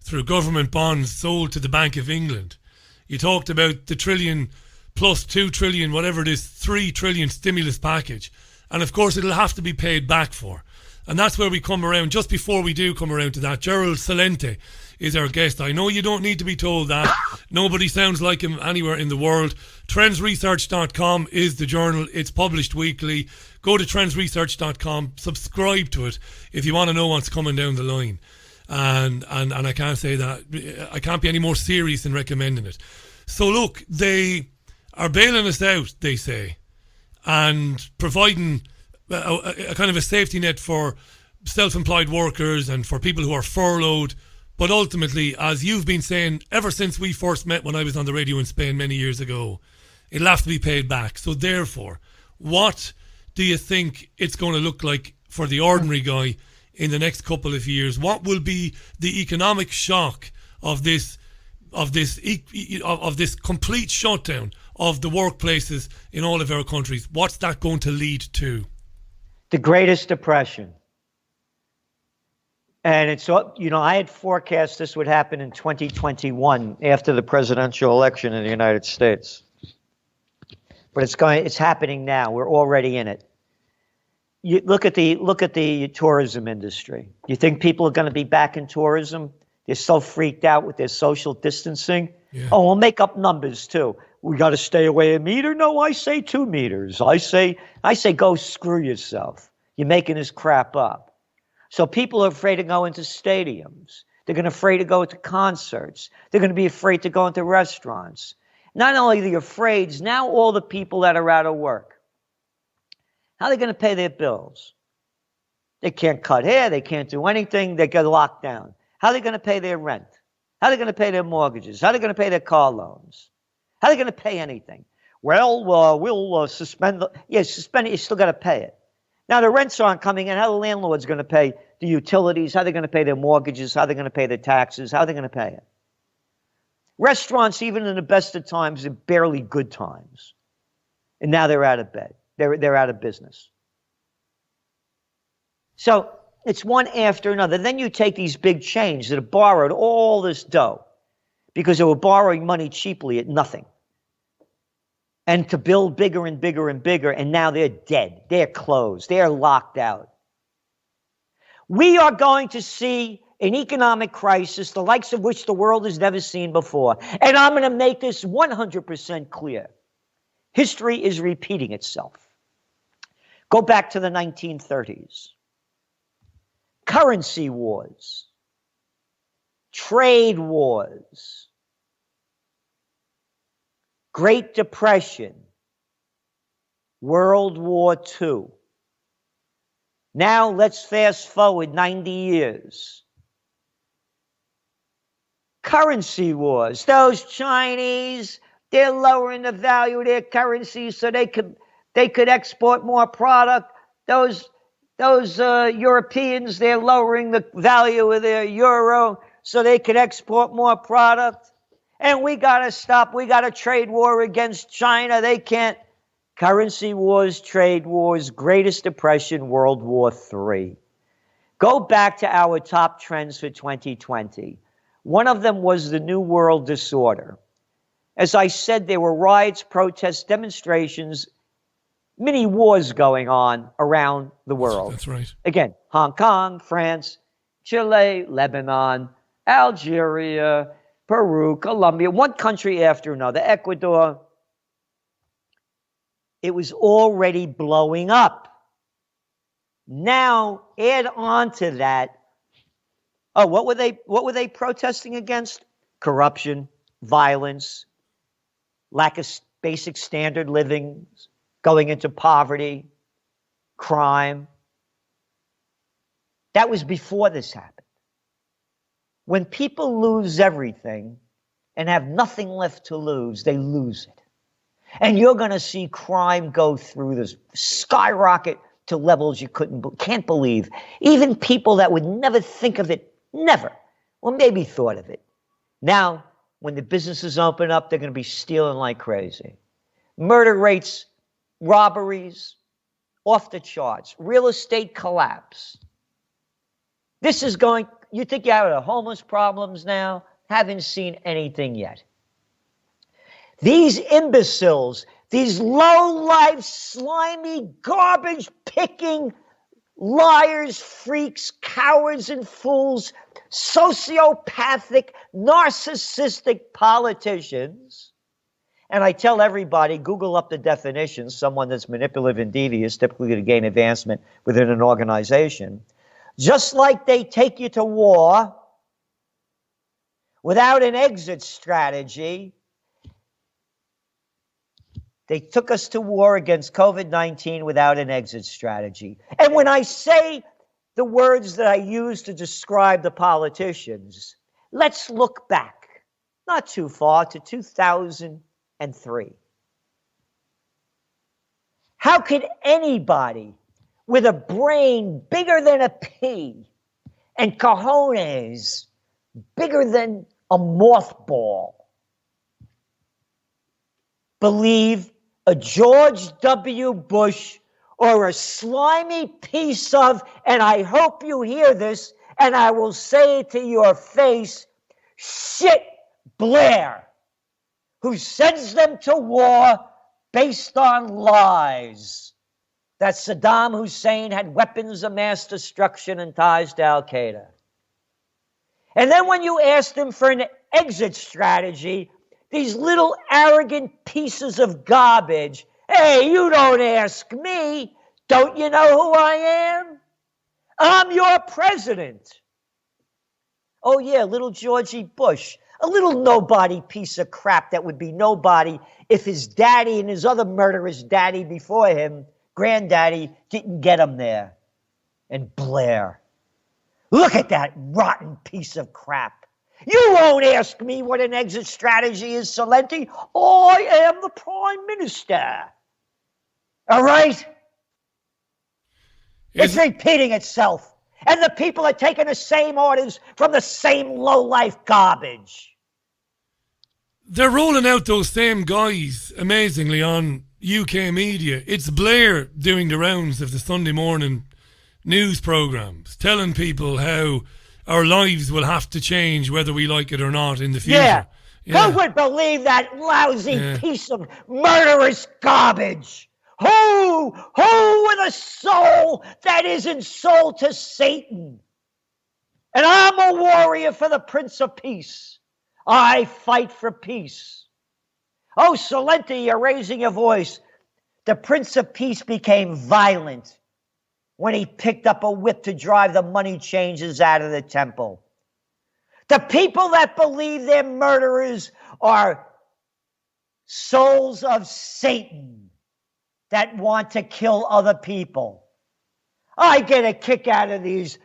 through government bonds sold to the Bank of England. You talked about the trillion plus 2 trillion, whatever it is, 3 trillion stimulus package. And of course, it'll have to be paid back for. And that's where we come around. Just before we do come around to that, Gerald Celente is our guest. I know you don't need to be told that. Nobody sounds like him anywhere in the world. Trendsresearch.com is the journal. It's published weekly. Go to trendsresearch.com, subscribe to it if you want to know what's coming down the line. And I can't say that. I can't be any more serious in recommending it. So look, they are bailing us out, they say, and providing a kind of a safety net for self-employed workers and for people who are furloughed. But ultimately, as you've been saying ever since we first met when I was on the radio in Spain many years ago, it'll have to be paid back. So therefore, what do you think it's going to look like for the ordinary guy in the next couple of years? What will be the economic shock of this complete shutdown of the workplaces in all of our countries? What's that going to lead to? The Greatest Depression. And it's, I had forecast this would happen in 2021 after the presidential election in the United States. But it's happening now. We're already in it. You look at the tourism industry. You think people are going to be back in tourism? They're so freaked out with their social distancing. Yeah. Oh, we'll make up numbers too. We got to stay away a meter. No, I say 2 meters. I say go screw yourself. You're making this crap up. So people are afraid to go into stadiums. They're going to be afraid to go to concerts. They're going to be afraid to go into restaurants. Not only are they afraid, now all the people that are out of work, how are they going to pay their bills? They can't cut hair. They can't do anything. They get locked down. How are they going to pay their rent? How are they going to pay their mortgages? How are they going to pay their car loans? How are they going to pay anything? Well, we'll suspend. Suspend it. You still got to pay it. Now, the rents aren't coming in. How are the landlords going to pay the utilities? How are they going to pay their mortgages? How are they going to pay their taxes? How are they going to pay it? Restaurants, even in the best of times, are barely good times. And now they're out of bed. They're out of business. So it's one after another. Then you take these big chains that have borrowed all this dough because they were borrowing money cheaply at nothing. And to build bigger and bigger and bigger, and now they're dead. They're closed. They're locked out. We are going to see an economic crisis, the likes of which the world has never seen before. And I'm going to make this 100% clear. History is repeating itself. Go back to the 1930s. Currency wars. Trade wars. Great Depression. World War II. Now let's fast forward 90 years. Currency wars. Those Chinese, they're lowering the value of their currency so they could export more product. Those Europeans, they're lowering the value of their euro so they could export more product. And we got to stop. We got a trade war against China. They can't. Currency wars, trade wars, Greatest Depression, World War III. Go back to our top trends for 2020. One of them was the New World Disorder. As I said, there were riots, protests, demonstrations, mini wars going on around the world. That's right. Again, Hong Kong, France, Chile, Lebanon, Algeria, Peru, Colombia, one country after another, Ecuador. It was already blowing up. Now, add on to that. Oh, what were they protesting against? Corruption, violence, lack of basic standard living, going into poverty, crime. That was before this happened. When people lose everything and have nothing left to lose, they lose it. And you're going to see crime go through this skyrocket to levels you can't believe. Even people that would never think of it, never, or maybe thought of it. Now, when the businesses open up, they're going to be stealing like crazy. Murder rates, robberies, off the charts. Real estate collapse. This is going, you think you're out of homeless problems now? Haven't seen anything yet. These imbeciles, these low-life, slimy, garbage-picking liars, freaks, cowards, and fools, sociopathic, narcissistic politicians. And I tell everybody, Google up the definition, someone that's manipulative and devious, typically to gain advancement within an organization. Just like they take you to war without an exit strategy, they took us to war against COVID-19 without an exit strategy. And when I say the words that I use to describe the politicians, let's look back, not too far, to 2003. How could anybody with a brain bigger than a pea and cojones bigger than a mothball believe a George W. Bush or a slimy piece of, and I hope you hear this, and I will say it to your face, shit Blair, who sends them to war based on lies that Saddam Hussein had weapons of mass destruction and ties to Al-Qaeda. And then when you ask them for an exit strategy, these little arrogant pieces of garbage, hey, you don't ask me. Don't you know who I am? I'm your president. Oh yeah, little Georgie Bush, a little nobody piece of crap that would be nobody if his daddy and his other murderous daddy before him, granddaddy, didn't get him there. And Blair. Look at that rotten piece of crap. You won't ask me what an exit strategy is, Celente. I am the Prime Minister. All right? It's repeating itself. And the people are taking the same orders from the same low-life garbage. They're rolling out those same guys, amazingly, on UK media. It's Blair doing the rounds of the Sunday morning news programmes, telling people how our lives will have to change whether we like it or not in the future. Yeah. Who would believe that lousy piece of murderous garbage? Who with a soul that isn't sold to Satan? And I'm a warrior for the Prince of Peace. I fight for peace. Oh, Celente, you're raising your voice. The Prince of Peace became violent when he picked up a whip to drive the money changers out of the temple. The people that believe they're murderers are souls of Satan that want to kill other people. I get a kick out of these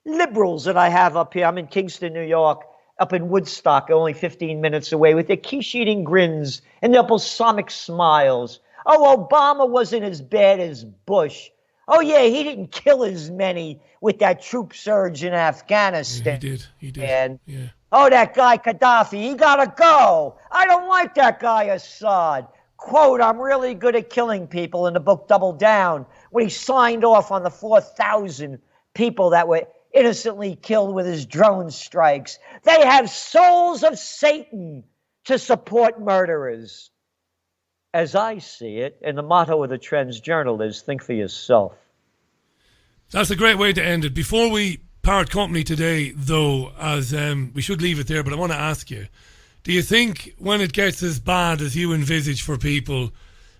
liberals that I have up here. I'm in Kingston, New York, up in Woodstock, only 15 minutes away, with their quiche-eating grins and their balsamic smiles. Oh, Obama wasn't as bad as Bush. Oh, yeah, he didn't kill as many with that troop surge in Afghanistan. Yeah, he did. Yeah. Oh, that guy Gaddafi, he gotta go. I don't like that guy Assad. Quote, I'm really good at killing people in the book Double Down, when he signed off on the 4,000 people that were innocently killed with his drone strikes. They have souls of Satan to support murderers. As I see it, and the motto of the Trends Journal is, think for yourself. That's a great way to end it. Before we part company today, though, as we should leave it there, but I want to ask you, do you think when it gets as bad as you envisage for people,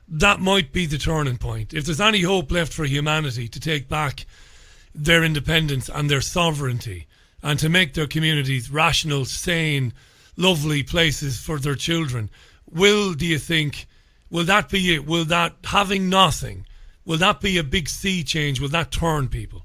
that might be the turning point? If there's any hope left for humanity to take back their independence and their sovereignty and to make their communities rational, sane, lovely places for their children, do you think, will that be it? Will that, having nothing, will that be a big sea change? Will that turn people?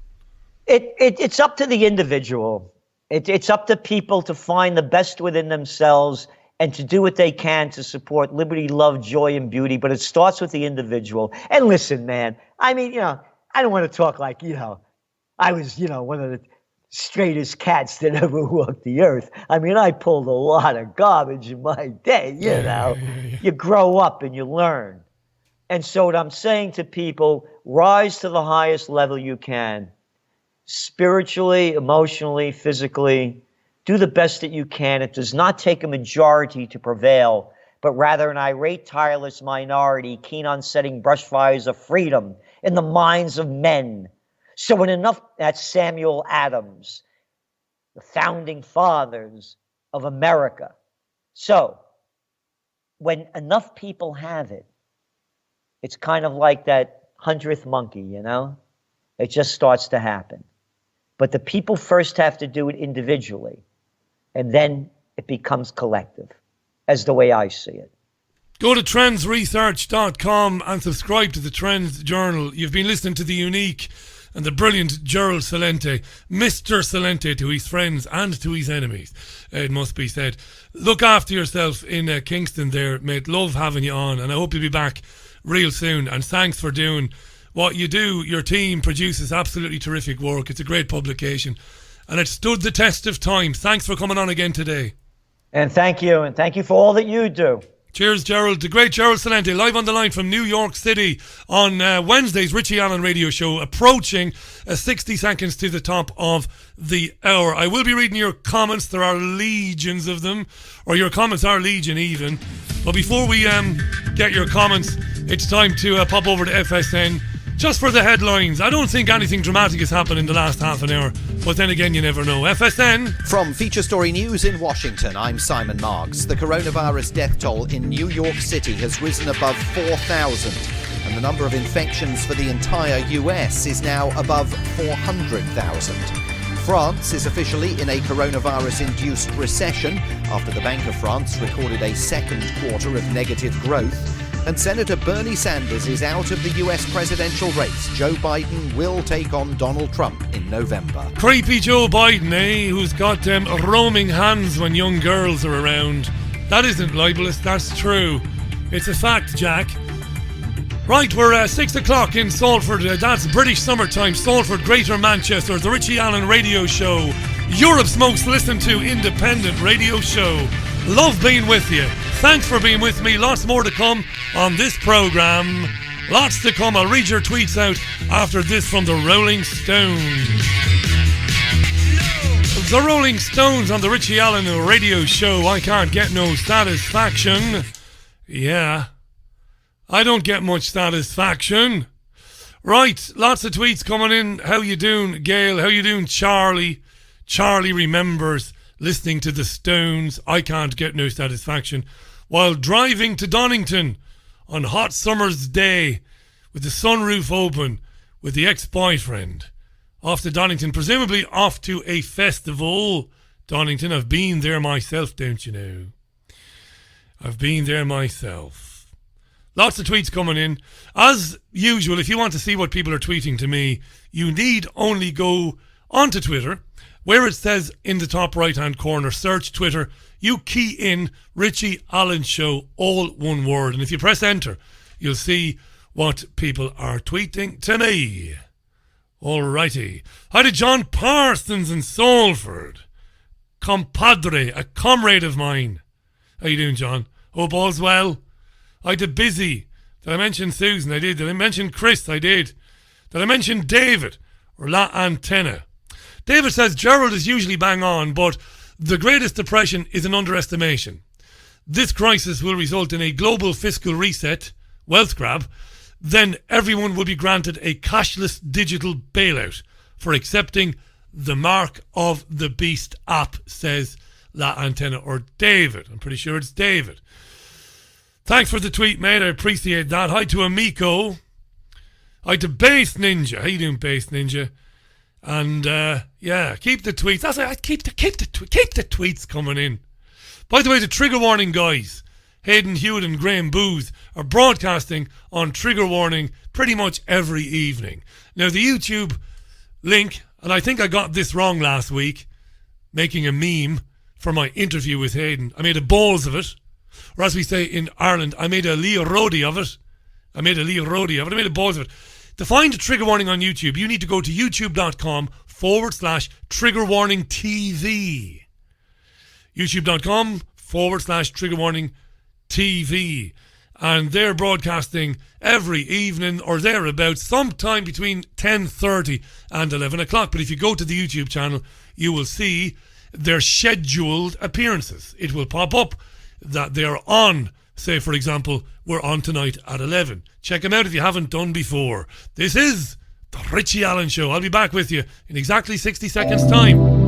It's up to the individual. It's up to people to find the best within themselves and to do what they can to support liberty, love, joy, and beauty. But it starts with the individual. And listen, man, I mean, I don't want to talk like, I was, one of the straightest cats that ever walked the earth. I mean, I pulled a lot of garbage in my day, Yeah. You grow up and you learn. And so what I'm saying to people, rise to the highest level you can. Spiritually, emotionally, physically, do the best that you can. It does not take a majority to prevail, but rather an irate, tireless minority keen on setting brush fires of freedom in the minds of men. So when enough, that's Samuel Adams, the founding fathers of America. So when enough people have it, it's kind of like that 100th monkey, It just starts to happen. But the people first have to do it individually, and then it becomes collective, as the way I see it. Go to trendsresearch.com and subscribe to the Trends Journal. You've been listening to the unique and the brilliant Gerald Celente, Mr. Celente, to his friends and to his enemies, it must be said. Look after yourself in Kingston there, mate. Love having you on, and I hope you'll be back real soon. And thanks for doing what you do. Your team produces absolutely terrific work. It's a great publication, and it stood the test of time. Thanks for coming on again today. And thank you for all that you do. Cheers, Gerald. The great Gerald Celente, live on the line from New York City on Wednesday's Richie Allen Radio Show, approaching 60 seconds to the top of the hour. I will be reading your comments. There are legions of them, or your comments are legion even. But before we get your comments, it's time to pop over to FSN. Just for the headlines. I don't think anything dramatic has happened in the last half an hour, but then again, you never know. FSN. From Feature Story News in Washington, I'm Simon Marks. The coronavirus death toll in New York City has risen above 4,000, and the number of infections for the entire US is now above 400,000. France is officially in a coronavirus-induced recession after the Bank of France recorded a second quarter of negative growth. And Senator Bernie Sanders is out of the US presidential race. Joe Biden will take on Donald Trump in November. Creepy Joe Biden, Who's got roaming hands when young girls are around. That isn't libelous, that's true. It's a fact, Jack. Right, we're 6 o'clock in Salford. That's British summertime. Salford, Greater Manchester. The Richie Allen Radio Show. Europe's most listened to independent radio show. Love being with you. Thanks for being with me. Lots more to come on this programme. Lots to come. I'll read your tweets out after this from the Rolling Stones. The Rolling Stones on the Richie Allen Radio Show. I can't get no satisfaction. Yeah, I don't get much satisfaction. Right, lots of tweets coming in. How you doing, Gail? How you doing, Charlie? Charlie remembers listening to the Stones. I can't get no satisfaction while driving to Donington on hot summer's day with the sunroof open with the ex-boyfriend. Off to Donington, presumably off to a festival. Donington, I've been there myself, don't you know? I've been there myself. Lots of tweets coming in. As usual, if you want to see what people are tweeting to me, you need only go onto Twitter, where it says in the top right-hand corner, search Twitter. You key in Richie Allen Show, all one word. And if you press enter, you'll see what people are tweeting to me. Alrighty. Hi to John Parsons in Salford. Compadre, a comrade of mine. How you doing, John? Hope all's well. Hi to Busy. Did I mention Susan? I did. Did I mention Chris? I did. Did I mention David? Or La Antenna? David says Gerald is usually bang on, but the Greatest Depression is an underestimation. This crisis will result in a global fiscal reset, wealth grab. Then everyone will be granted a cashless digital bailout for accepting the Mark of the Beast app, says La Antenna, or David. I'm pretty sure it's David. Thanks for the tweet, mate. I appreciate that. Hi to Amico. Hi to Base Ninja. How you doing, Base Ninja? And yeah, keep the tweets. That's it. Keep the tweets coming in. By the way, the trigger warning guys, Hayden Hewitt and Graham Booth, are broadcasting on Trigger Warning pretty much every evening. Now, the YouTube link, and I think I got this wrong last week, making a meme for my interview with Hayden. I made a balls of it, or as we say in Ireland, I made a Leo Rody of it. I made a balls of it. To find Trigger Warning on YouTube, you need to go to youtube.com/Trigger Warning TV. youtube.com/Trigger Warning TV, and they're broadcasting every evening or thereabouts, sometime between 10:30 and 11 o'clock. But if you go to the YouTube channel, you will see their scheduled appearances. It will pop up that they're on. Say, for example, we're on tonight at 11. Check them out if you haven't done before. This is the Richie Allen Show. I'll be back with you in exactly 60 seconds' time.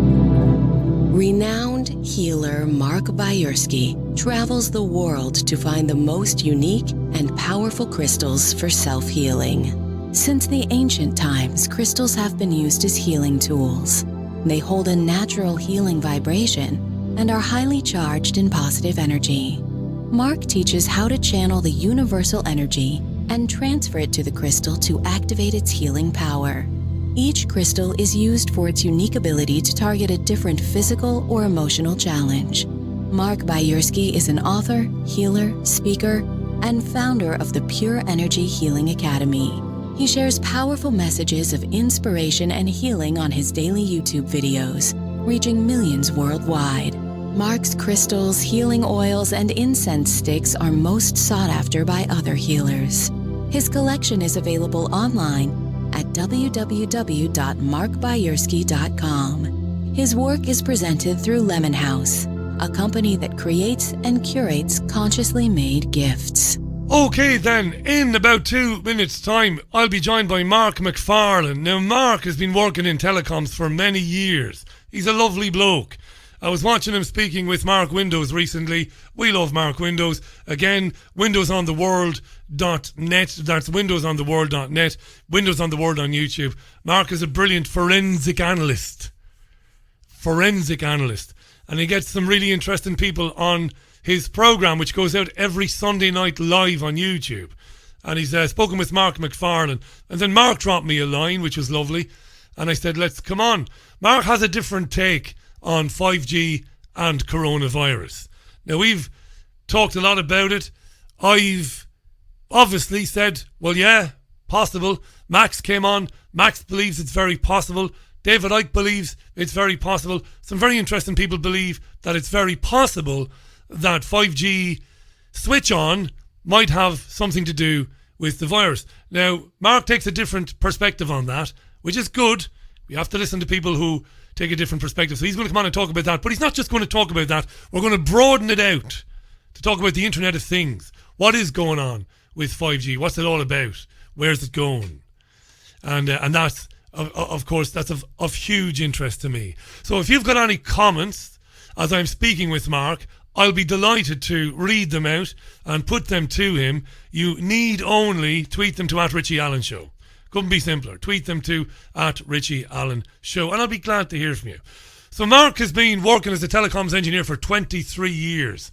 Renowned healer Mark Byersky travels the world to find the most unique and powerful crystals for self-healing. Since the ancient times, crystals have been used as healing tools. They hold a natural healing vibration and are highly charged in positive energy. Mark teaches how to channel the universal energy and transfer it to the crystal to activate its healing power. Each crystal is used for its unique ability to target a different physical or emotional challenge. Mark Byersky is an author, healer, speaker, and founder of the Pure Energy Healing Academy. He shares powerful messages of inspiration and healing on his daily YouTube videos, reaching millions worldwide. Mark's crystals, healing oils, and incense sticks are most sought after by other healers. His collection is available online at www.markbyersky.com. His work is presented through Lemon House, a company that creates and curates consciously made gifts. Okay then, in about 2 minutes' time, I'll be joined by Mark Mcfarlane. Now, Mark has been working in telecoms for many years. He's a lovely bloke. I was watching him speaking with Mark Windows recently. We love Mark Windows. Again, windowsontheworld.net. That's windowsontheworld.net. Windows on the World on YouTube. Mark is a brilliant forensic analyst. And he gets some really interesting people on his program, which goes out every Sunday night live on YouTube. And he's spoken with Mark Mcfarlane. And then Mark dropped me a line, which was lovely. And I said, let's come on. Mark has a different take on 5G and coronavirus. Now, we've talked a lot about it. I've obviously said, well, yeah, possible. Max came on. Max believes it's very possible. David Icke believes it's very possible. Some very interesting people believe that it's very possible that 5G switch on might have something to do with the virus. Now, Mark takes a different perspective on that, which is good. We have to listen to people who take a different perspective. So he's going to come on and talk about that. But he's not just going to talk about that. We're going to broaden it out to talk about the Internet of Things. What is going on with 5G? What's it all about? Where's it going? And that's, of course, that's of huge interest to me. So if you've got any comments as I'm speaking with Mark, I'll be delighted to read them out and put them to him. You need only tweet them to @Richie Allen Show. Couldn't be simpler. Tweet them to @Richie Allen Show, and I'll be glad to hear from you. So Mark has been working as a telecoms engineer for 23 years,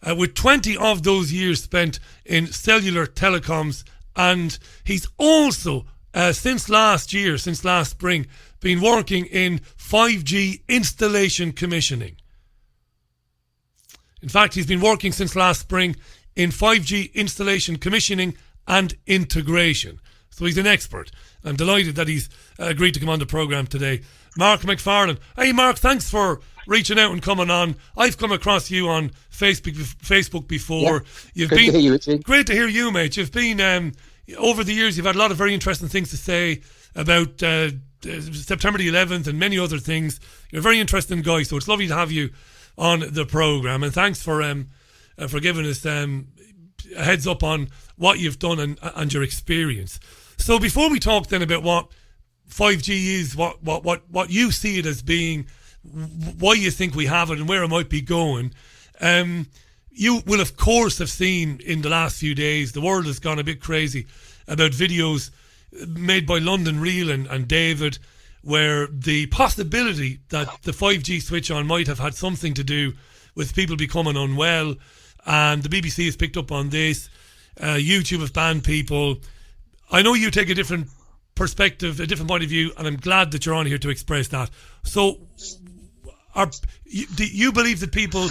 with 20 of those years spent in cellular telecoms, and he's also, since last spring, been working in 5G installation commissioning. In fact, he's been working since last spring in 5G installation commissioning and integration. So he's an expert. I'm delighted that he's agreed to come on the programme today. Mark Mcfarlane. Hey, Mark, thanks for reaching out and coming on. I've come across you on Facebook before. Yeah. Great to hear you, Richie. Great to hear you, mate. You've been, over the years, you've had a lot of very interesting things to say about September the 11th and many other things. You're a very interesting guy, so it's lovely to have you on the programme. And thanks for giving us a heads up on what you've done and your experience. So before we talk then about what 5G is, what you see it as being, why you think we have it and where it might be going, you will of course have seen in the last few days, the world has gone a bit crazy about videos made by London Real and David, where the possibility that the 5G switch on might have had something to do with people becoming unwell, and the BBC has picked up on this. YouTube have banned people. I know you take a different perspective, a different point of view, and I'm glad that you're on here to express that. So, do you believe that people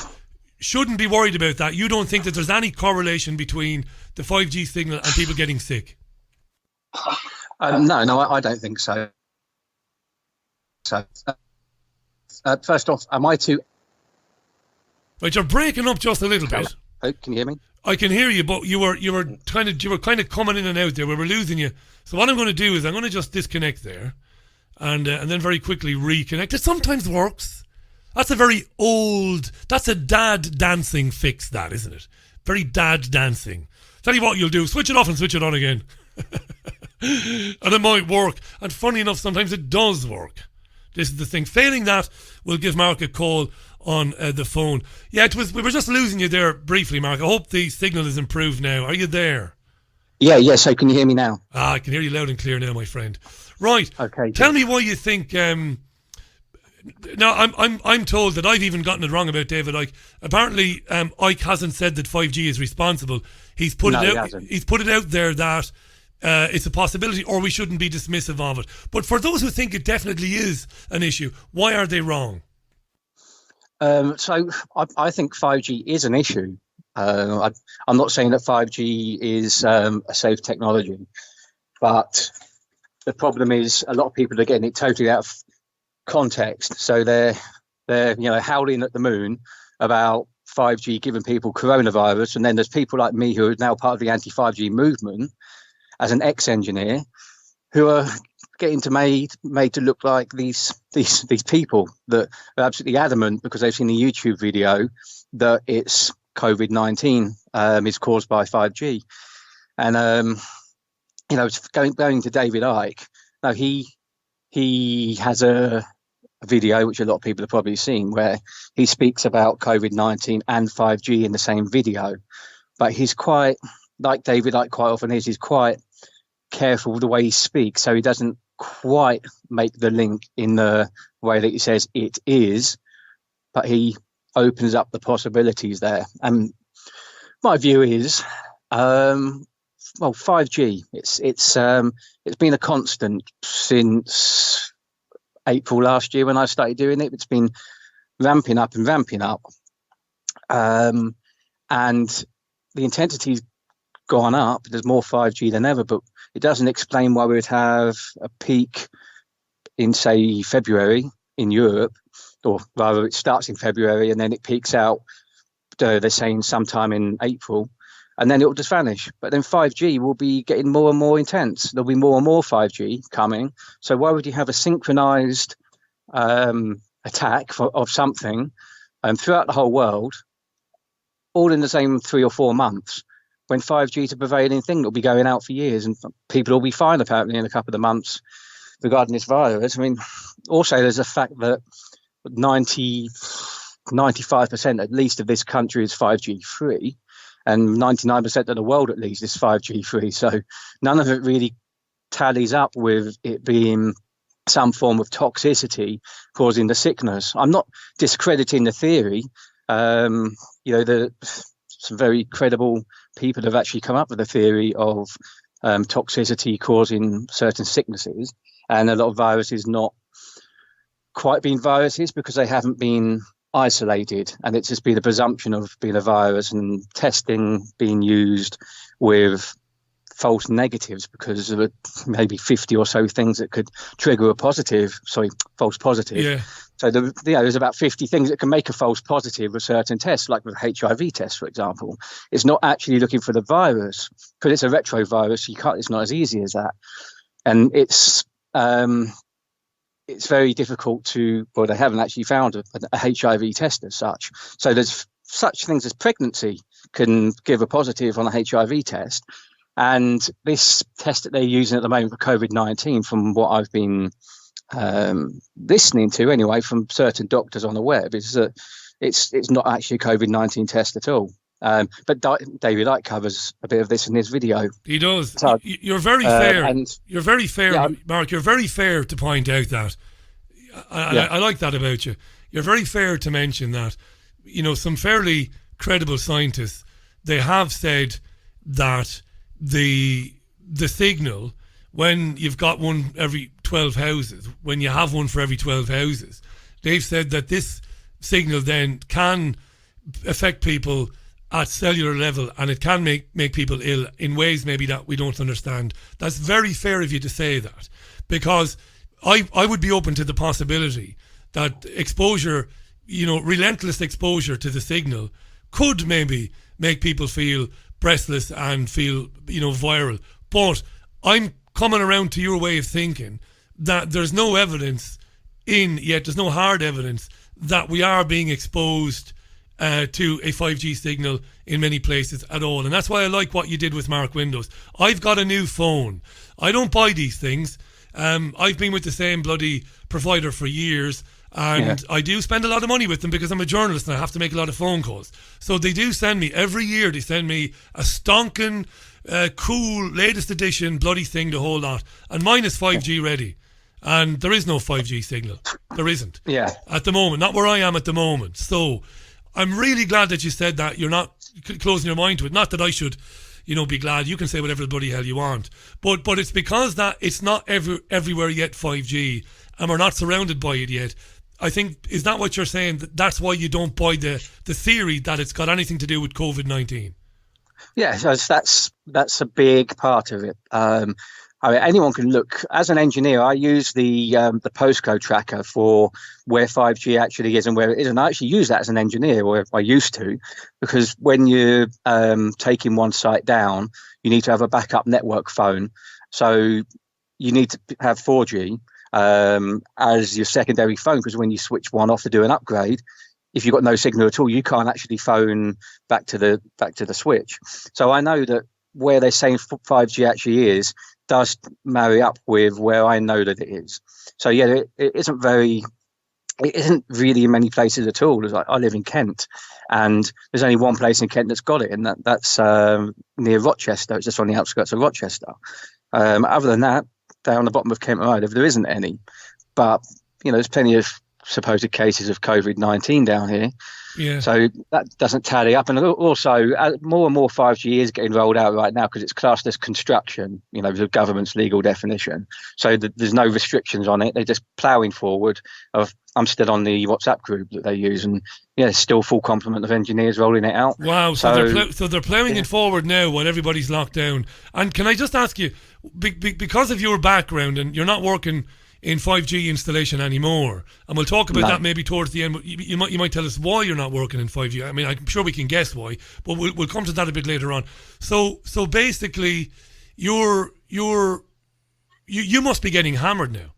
shouldn't be worried about that? You don't think that there's any correlation between the 5G signal and people getting sick? No, I don't think so. So, first off, am I too... Right, you're breaking up just a little bit. Oh, can you hear me? I can hear you, but you were kind of coming in and out there. We were losing you. So what I'm going to do is I'm going to just disconnect there, and then very quickly reconnect. It sometimes works. That's that's a dad dancing fix, that, isn't it? Very dad dancing. Tell you what you'll do: switch it off and switch it on again, and it might work. And funny enough, sometimes it does work. This is the thing. Failing that, we'll give Mark a call on the phone. Yeah, we were just losing you there briefly, Mark. I hope the signal is improved now. Are you there? Yeah, so can you hear me now? I can hear you loud and clear now, my friend. Right. Okay. Tell me why you think... now, I'm told that I've even gotten it wrong about David Icke. Apparently, Icke hasn't said that 5G is responsible. He's put it out there that it's a possibility, or we shouldn't be dismissive of it. But for those who think it definitely is an issue, why are they wrong? So I think 5G is an issue. I'm not saying that 5G is a safe technology, but the problem is a lot of people are getting it totally out of context. So they're howling at the moon about 5G giving people coronavirus, and then there's people like me who are now part of the anti-5G movement as an ex-engineer who are getting made to look like these people that are absolutely adamant because they've seen a YouTube video that it's COVID-19 is caused by 5G. And going to David Icke, now he has a video which a lot of people have probably seen where he speaks about COVID-19 and 5G in the same video, but he's quite, like David Icke quite often is, he's quite careful the way he speaks, so he doesn't quite make the link in the way that he says it is, but he opens up the possibilities there. And my view is, 5G, it's been a constant since April last year when I started doing it. It's been ramping up, and the intensity's gone up. There's more 5G than ever, but it doesn't explain why we would have a peak in, say, February in Europe, or rather it starts in February and then it peaks out, they're saying sometime in April, and then it will just vanish. But then 5G will be getting more and more intense. There'll be more and more 5G coming. So why would you have a synchronized attack of something throughout the whole world, all in the same 3 or 4 months, when 5G is a prevailing thing that will be going out for years, and people will be fine apparently in a couple of months regarding this virus. I mean, also there's the fact that 95% at least of this country is 5G free, and 99% of the world at least is 5G free. So none of it really tallies up with it being some form of toxicity causing the sickness. I'm not discrediting the theory. Some very credible people have actually come up with a theory of toxicity causing certain sicknesses, and a lot of viruses not quite being viruses because they haven't been isolated, and it's just been a presumption of being a virus, and testing being used with false negatives because of maybe 50 or so things that could trigger a false positive. Yeah. So there's about 50 things that can make a false positive with certain tests, like with HIV tests, for example. It's not actually looking for the virus because it's a retrovirus. It's not as easy as that, and it's very difficult to. Well, they haven't actually found a HIV test as such. So there's such things as pregnancy can give a positive on a HIV test, and this test that they're using at the moment for COVID-19, from what I've been listening to anyway from certain doctors on the web, is that it's not actually a COVID-19 test at all. But David Icke covers a bit of this in his video. He does. So, you're very fair. You're very fair, yeah, Mark. You're very fair to point out that. I like that about you. You're very fair to mention that. Some fairly credible scientists, they have said that the signal, when you've got one every 12 houses, when you have one for every 12 houses, they've said that this signal then can affect people at cellular level, and it can make people ill in ways maybe that we don't understand. That's very fair of you to say that, because I would be open to the possibility that exposure, relentless exposure to the signal could maybe make people feel breathless and feel, viral. But I'm coming around to your way of thinking that there's no evidence there's no hard evidence that we are being exposed to a 5G signal in many places at all. And that's why I like what you did with Mark Windows. I've got a new phone. I don't buy these things. I've been with the same bloody provider for years, and I do spend a lot of money with them because I'm a journalist and I have to make a lot of phone calls. So they do send me, every year they send me a stonking, cool, latest edition bloody thing, the whole lot. And mine is 5G ready. And there is no 5G signal. There isn't. Yeah. At the moment. Not where I am at the moment. So I'm really glad that you said that. You're not closing your mind to it. Not that I should, be glad. You can say whatever bloody hell you want. But it's because that it's not everywhere yet 5G, and we're not surrounded by it yet. I think, is that what you're saying? That's why you don't buy the theory that it's got anything to do with COVID-19? Yeah, that's a big part of it. Anyone can look. As an engineer, I use the postcode tracker for where 5G actually is and where it is, and I actually use that as an engineer, or I used to, because when you're taking one site down, you need to have a backup network phone. So you need to have 4G as your secondary phone, because when you switch one off to do an upgrade, if you've got no signal at all, you can't actually phone back to the switch. So I know that where they're saying 5G actually is does marry up with where I know that it is. So yeah, it isn't really in many places at all. I live in Kent, and there's only one place in Kent that's got it, and that's near Rochester. It's just on the outskirts of Rochester. Other than that, down the bottom of Kent Road, there isn't any. But there's plenty of supposed cases of COVID-19 down here. Yeah. So that doesn't tally up. And also, more and more 5G is getting rolled out right now because it's classed as construction, the government's legal definition. So there's no restrictions on it. They're just ploughing forward. I'm still on the WhatsApp group that they use, and it's still full complement of engineers rolling it out. Wow. So they're ploughing it forward now while everybody's locked down. And can I just ask you, because of your background, and you're not working in 5G installation anymore, and we'll talk about that maybe towards the end. You might tell us why you're not working in 5G. I mean, I'm sure we can guess why, but we'll come to that a bit later on. So basically, you must be getting hammered now.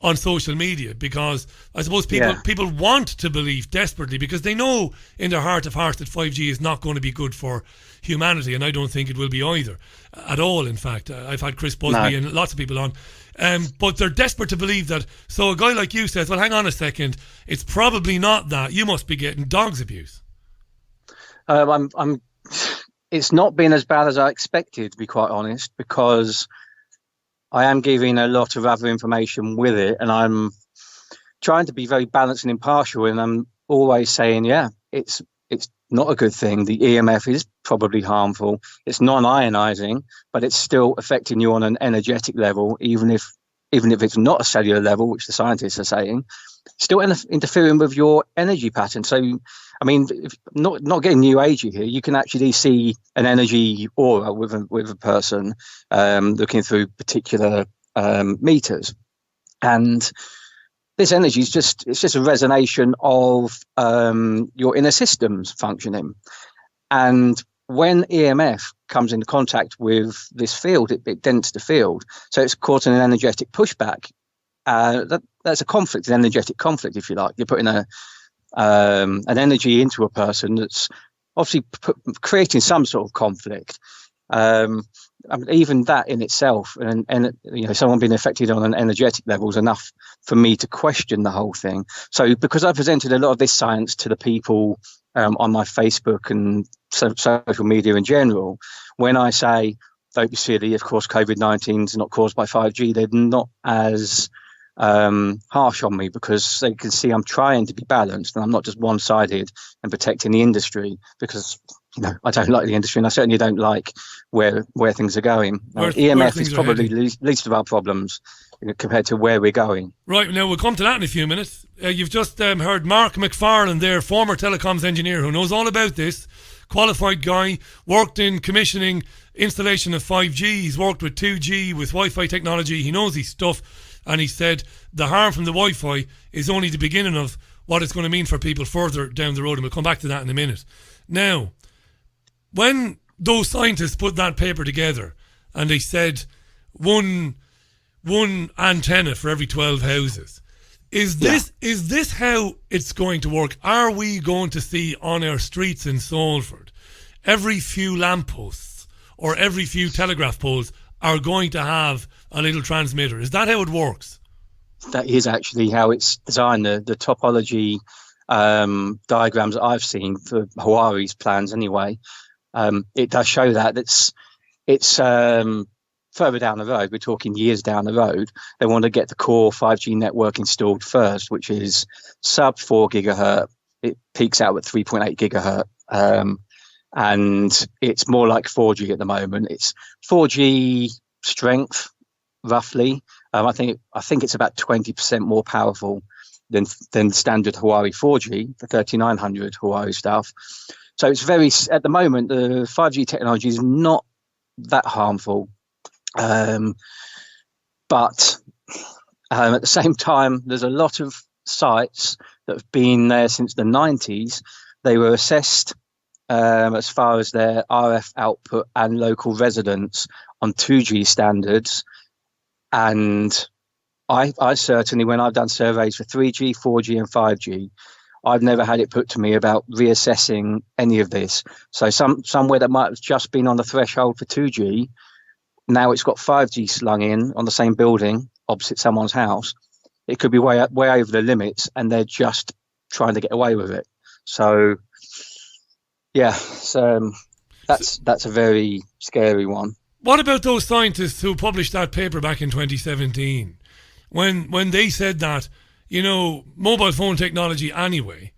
on social media, because I suppose people want to believe desperately, because they know in their heart of hearts that 5G is not going to be good for humanity, and I don't think it will be either, at all. In fact, I've had Chris Busby and lots of people on, but they're desperate to believe that. So a guy like you says, well, hang on a second, it's probably not that. You must be getting dog's abuse. It's not been as bad as I expected, to be quite honest, because I am giving a lot of other information with it, and I'm trying to be very balanced and impartial, and I'm always saying, it's not a good thing. The EMF is probably harmful. It's non-ionizing, but it's still affecting you on an energetic level, even if it's not a cellular level, which the scientists are saying, still interfering with your energy pattern. So, I mean, not getting new agey here, you can actually see an energy aura with a person looking through particular meters, and this energy is just a resonation of your inner systems functioning. And when EMF comes into contact with this field, it dents the field, so it's causing an energetic pushback. That's a conflict, an energetic conflict, if you like. You're putting an energy into a person that's obviously creating some sort of conflict. I mean, even that in itself, and someone being affected on an energetic level is enough for me to question the whole thing. So, because I presented a lot of this science to the people on my Facebook and social media in general, when I say don't be silly, of course COVID-19 is not caused by 5G, they're not as harsh on me, because they can see I'm trying to be balanced and I'm not just one-sided and protecting the industry, because I don't like the industry, and I certainly don't like where things are going. EMF is probably least of our problems compared to where we're going. Right, now we'll come to that in a few minutes. You've just heard Mark Mcfarlane there, former telecoms engineer who knows all about this, qualified guy, worked in commissioning, installation of 5G, he's worked with 2G, with Wi-Fi technology, he knows his stuff. And he said the harm from the Wi-Fi is only the beginning of what it's going to mean for people further down the road. And we'll come back to that in a minute. Now, when those scientists put that paper together and they said one antenna for every 12 houses, is this how it's going to work? Are we going to see on our streets in Salford every few lampposts or every few telegraph poles are going to have a little transmitter? Is that how it works? That is actually how it's designed. The topology diagrams that I've seen for Huawei's plans anyway, it does show that it's further down the road. We're talking years down the road. They want to get the core 5G network installed first, which is sub 4 gigahertz. It peaks out at 3.8 gigahertz. And it's more like 4G at the moment. It's 4G strength, roughly. I think it's about 20% more powerful than standard Huawei 4G, the 3900 Huawei stuff. So it's at the moment, the 5G technology is not that harmful. But at the same time, there's a lot of sites that have been there since the 90s. They were assessed as far as their RF output and local residence on 2G standards. And I certainly, when I've done surveys for 3G, 4G and 5G, I've never had it put to me about reassessing any of this. So somewhere that might have just been on the threshold for 2G, now it's got 5G slung in on the same building opposite someone's house. It could be way over the limits, and they're just trying to get away with it. So yeah, that's a very scary one. What about those scientists who published that paper back in 2017? When they said that, mobile phone technology anyway,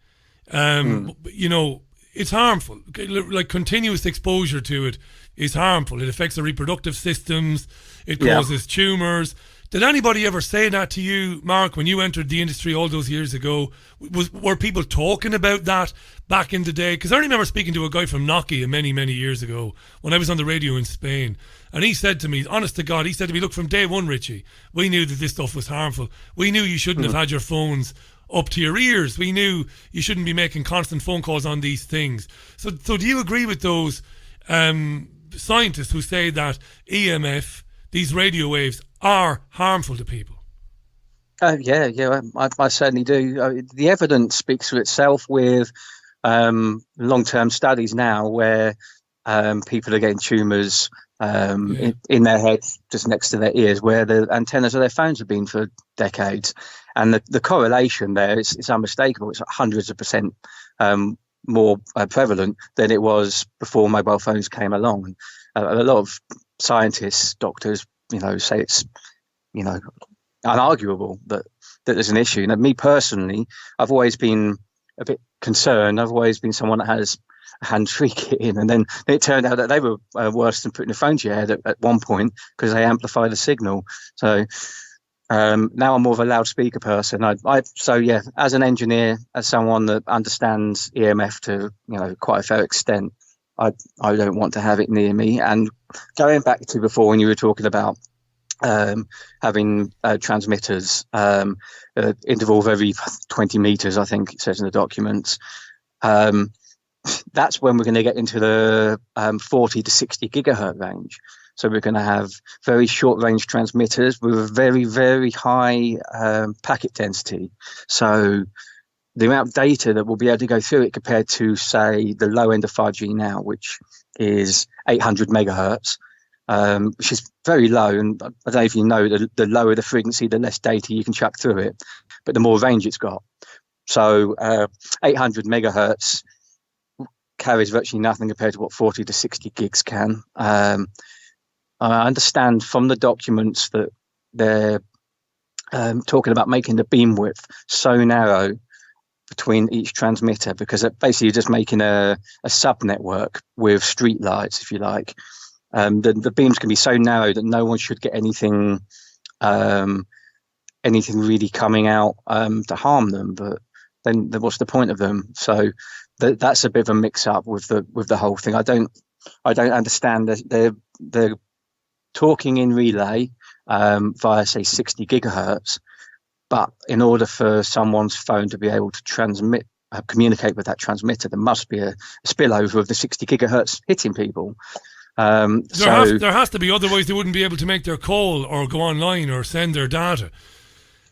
it's harmful. Like continuous exposure to it is harmful. It affects the reproductive systems. It causes tumours. Did anybody ever say that to you, Mark, when you entered the industry all those years ago? Were people talking about that back in the day? Because I remember speaking to a guy from Nokia many, many years ago when I was on the radio in Spain. And he said to me, honest to God, look, from day one, Richie, we knew that this stuff was harmful. We knew you shouldn't have had your phones up to your ears. We knew you shouldn't be making constant phone calls on these things. So do you agree with those scientists who say that EMF, these radio waves, are harmful to people? Yeah, I certainly do. The evidence speaks for itself with long-term studies now where people are getting tumours in their heads, just next to their ears, where the antennas of their phones have been for decades. And the correlation there is unmistakable. It's hundreds of percent more prevalent than it was before mobile phones came along. A lot of scientists, doctors, say it's, unarguable that there's an issue. And me personally, I've always been a bit concerned. I've always been someone that has a hands-free kit in, and then it turned out that they were worse than putting a phone to your head at one point because they amplify the signal. So now I'm more of a loudspeaker person. So as an engineer, as someone that understands EMF to quite a fair extent, I don't want to have it near me. And going back to before when you were talking about having transmitters interval of every 20 meters, I think it says in the documents. That's when we're going to get into the 40 to 60 gigahertz range. So we're going to have very short range transmitters with a very, very high packet density. So the amount of data that we'll be able to go through it compared to, say, the low end of 5G now, which is 800 megahertz, which is very low. And I don't know if you know, the lower the frequency, the less data you can chuck through it, but the more range it's got. So 800 megahertz carries virtually nothing compared to what 40 to 60 gigs can. I understand from the documents that they're talking about making the beam width so narrow between each transmitter, because basically you're just making a sub network with street lights, if you like. The beams can be so narrow that no one should get anything really coming out to harm them. But then what's the point of them? So that's a bit of a mix up with the whole thing. I don't understand that they're talking in relay via, say, 60 gigahertz, but in order for someone's phone to be able to communicate with that transmitter, there must be a spillover of the 60 gigahertz hitting people. There has to be, otherwise they wouldn't be able to make their call or go online or send their data.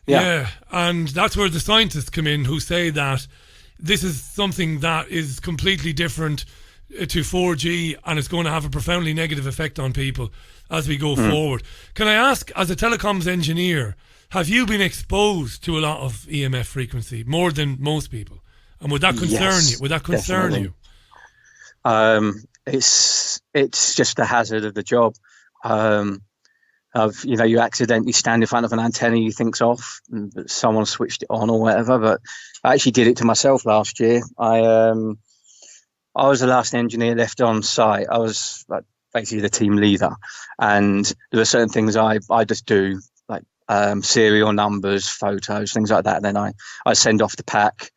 Yeah, and that's where the scientists come in, who say that this is something that is completely different to 4G, and it's going to have a profoundly negative effect on people as we go forward. Can I ask, as a telecoms engineer, have you been exposed to a lot of EMF frequency, more than most people? And would that concern you? Would that concern you? It's just a hazard of the job. You accidentally stand in front of an antenna you think's off, but someone switched it on or whatever. But I actually did it to myself last year. I was the last engineer left on site. I was basically the team leader, and there were certain things I just do, like serial numbers, photos, things like that. And then I send off the pack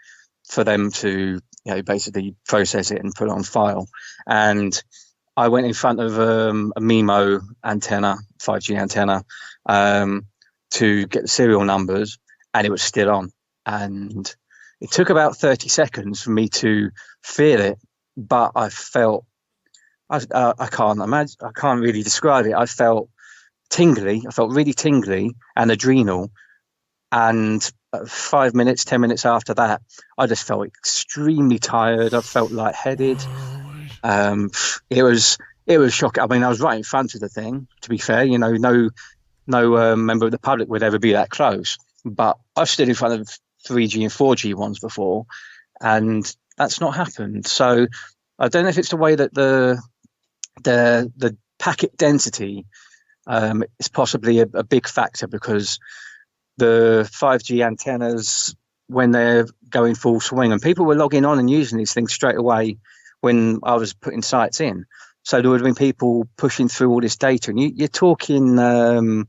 for them to basically process it and put it on file. And I went in front of a MIMO antenna, 5G antenna, to get the serial numbers, and it was still on. And it took about 30 seconds for me to feel it, but I felt, I can't really describe it. I felt tingly. I felt really tingly and adrenal. And 5 minutes, 10 minutes after that, I just felt extremely tired. I felt lightheaded. It was shocking. I mean, I was right in front of the thing, to be fair. No member of the public would ever be that close. But I've stood in front of 3G and 4G ones before, and that's not happened. So I don't know if it's the way that the packet density is possibly a big factor, because the 5G antennas, when they're going full swing, and people were logging on and using these things straight away when I was putting sites in. So there would have been people pushing through all this data, and you're talking 5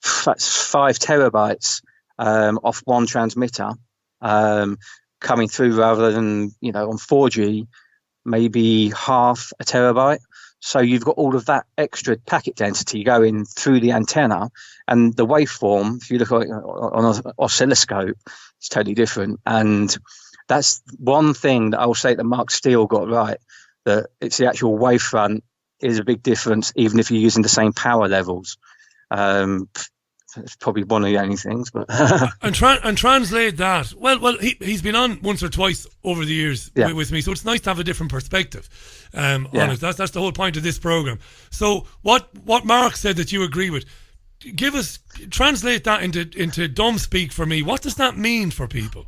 terabytes off one transmitter coming through, rather than, on 4G, maybe half a terabyte. So you've got all of that extra packet density going through the antenna, and the waveform, if you look at it on an oscilloscope, it's totally different. And that's one thing that I will say that Mark Steele got right, that it's the actual wavefront is a big difference, even if you're using the same power levels. It's probably one of the only things, but and translate that. Well, he's been on once or twice over the years with me, so it's nice to have a different perspective on it. That's the whole point of this program. So what Mark said that you agree with, translate that into dumb speak for me. What does that mean for people?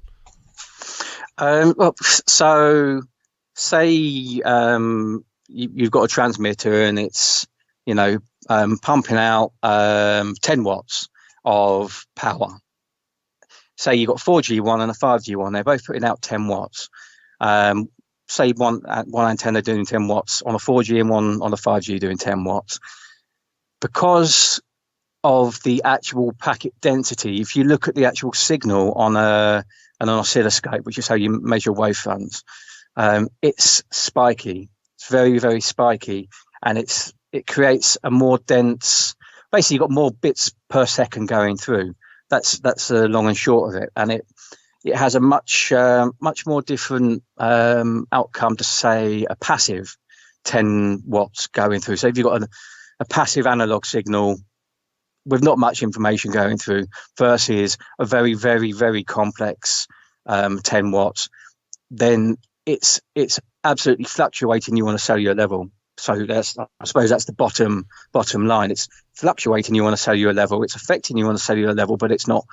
Well, so say you've got a transmitter and it's pumping out 10 watts of power. Say you've got a 4G one and a 5G one, they're both putting out 10 watts. Say one antenna doing 10 watts on a 4G and one on a 5G doing 10 watts. Because of the actual packet density, if you look at the actual signal on an oscilloscope, which is how you measure wavefronts, it's spiky. It's very, very spiky, and it creates a more dense. Basically, you've got more bits per second going through. That's the long and short of it, and it has a much more different outcome to say a passive 10 watts going through. So if you've got a passive analog signal with not much information going through versus a very, very, very complex 10 watts, then it's absolutely fluctuating you on a cellular level. So I suppose that's the bottom line. It's fluctuating you on a cellular level. It's affecting you on a cellular level, but it's not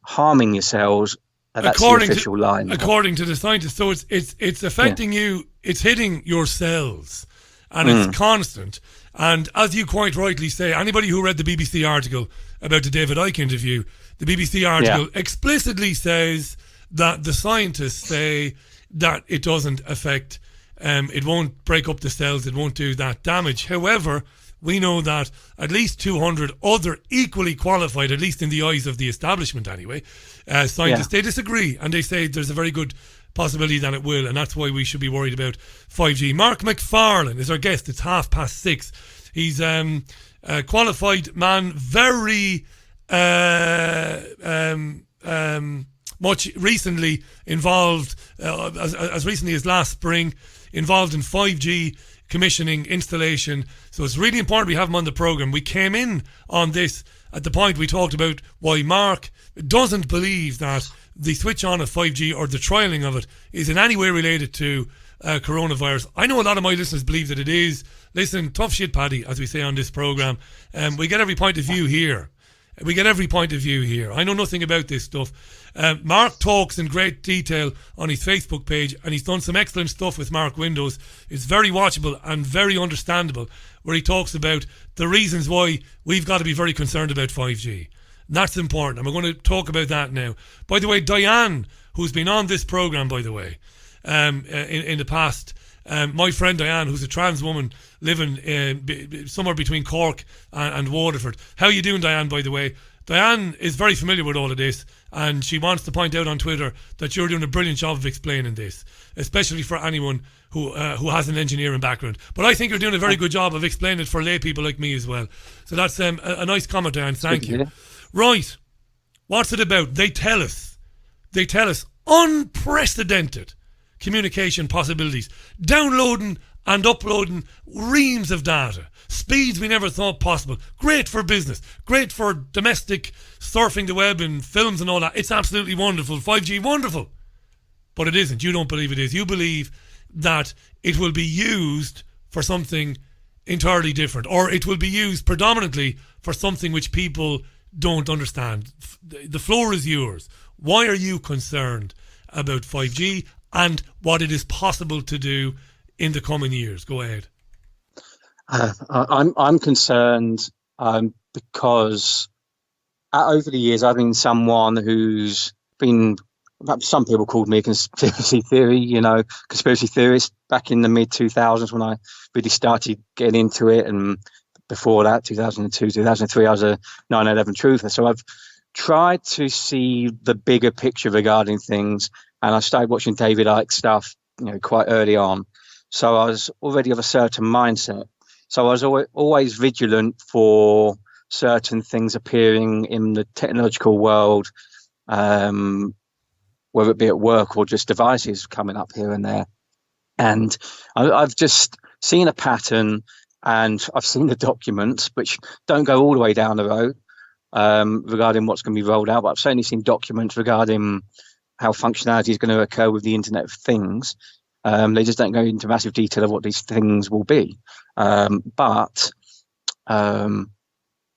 harming your cells. That's the official line. According to the scientists, so it's affecting you. It's hitting your cells, and it's constant. And as you quite rightly say, anybody who read the BBC article about the David Icke interview, the BBC article explicitly says that the scientists say that it doesn't affect. It won't break up the cells. It won't do that damage. However, we know that at least 200 other equally qualified, at least in the eyes of the establishment anyway, scientists, they disagree. And they say there's a very good possibility that it will. And that's why we should be worried about 5G. Mark Mcfarlane is our guest. It's 6:30. He's a qualified man, very much recently involved, as recently as last spring, involved in 5G commissioning, installation. So it's really important we have him on the programme. We came in on this at the point we talked about why Mark doesn't believe that the switch on of 5G or the trialling of it is in any way related to coronavirus. I know a lot of my listeners believe that it is. Listen, tough shit, Paddy, as we say on this programme. We get every point of view here. I know nothing about this stuff. Mark talks in great detail on his Facebook page, and he's done some excellent stuff with Mark Windows. It's very watchable and very understandable, where he talks about the reasons why we've got to be very concerned about 5G. And that's important, and we're going to talk about that now. By the way, Diane, who's been on this programme, by the way, in the past, my friend Diane, who's a trans woman living somewhere between Cork and Waterford. How are you doing, Diane, by the way? Diane is very familiar with all of this, and she wants to point out on Twitter that you're doing a brilliant job of explaining this, especially for anyone who has an engineering background. But I think you're doing a very good job of explaining it for lay people like me as well. So that's a nice comment, Diane. Thank you. Right. What's it about? They tell us unprecedented communication possibilities, downloading and uploading reams of data, speeds we never thought possible. Great for business, great for domestic surfing the web and films and all that. It's absolutely wonderful. 5G, wonderful. But it isn't. You don't believe it is. You believe that it will be used for something entirely different, or it will be used predominantly for something which people don't understand. The floor is yours. Why are you concerned about 5G and what it is possible to do in the coming years? Go ahead. I'm concerned because over the years I've been someone who's been, some people called me a conspiracy theorist back in the mid-2000s when I really started getting into it, and before that, 2002, 2003, I was a 9/11 truther. So I've tried to see the bigger picture regarding things, and I started watching David Icke stuff, quite early on. So I was already of a certain mindset. So I was always vigilant for certain things appearing in the technological world, whether it be at work or just devices coming up here and there. And I've just seen a pattern, and I've seen the documents, which don't go all the way down the road, regarding what's going to be rolled out, but I've certainly seen documents regarding how functionality is going to occur with the Internet of Things. They just don't go into massive detail of what these things will be. But from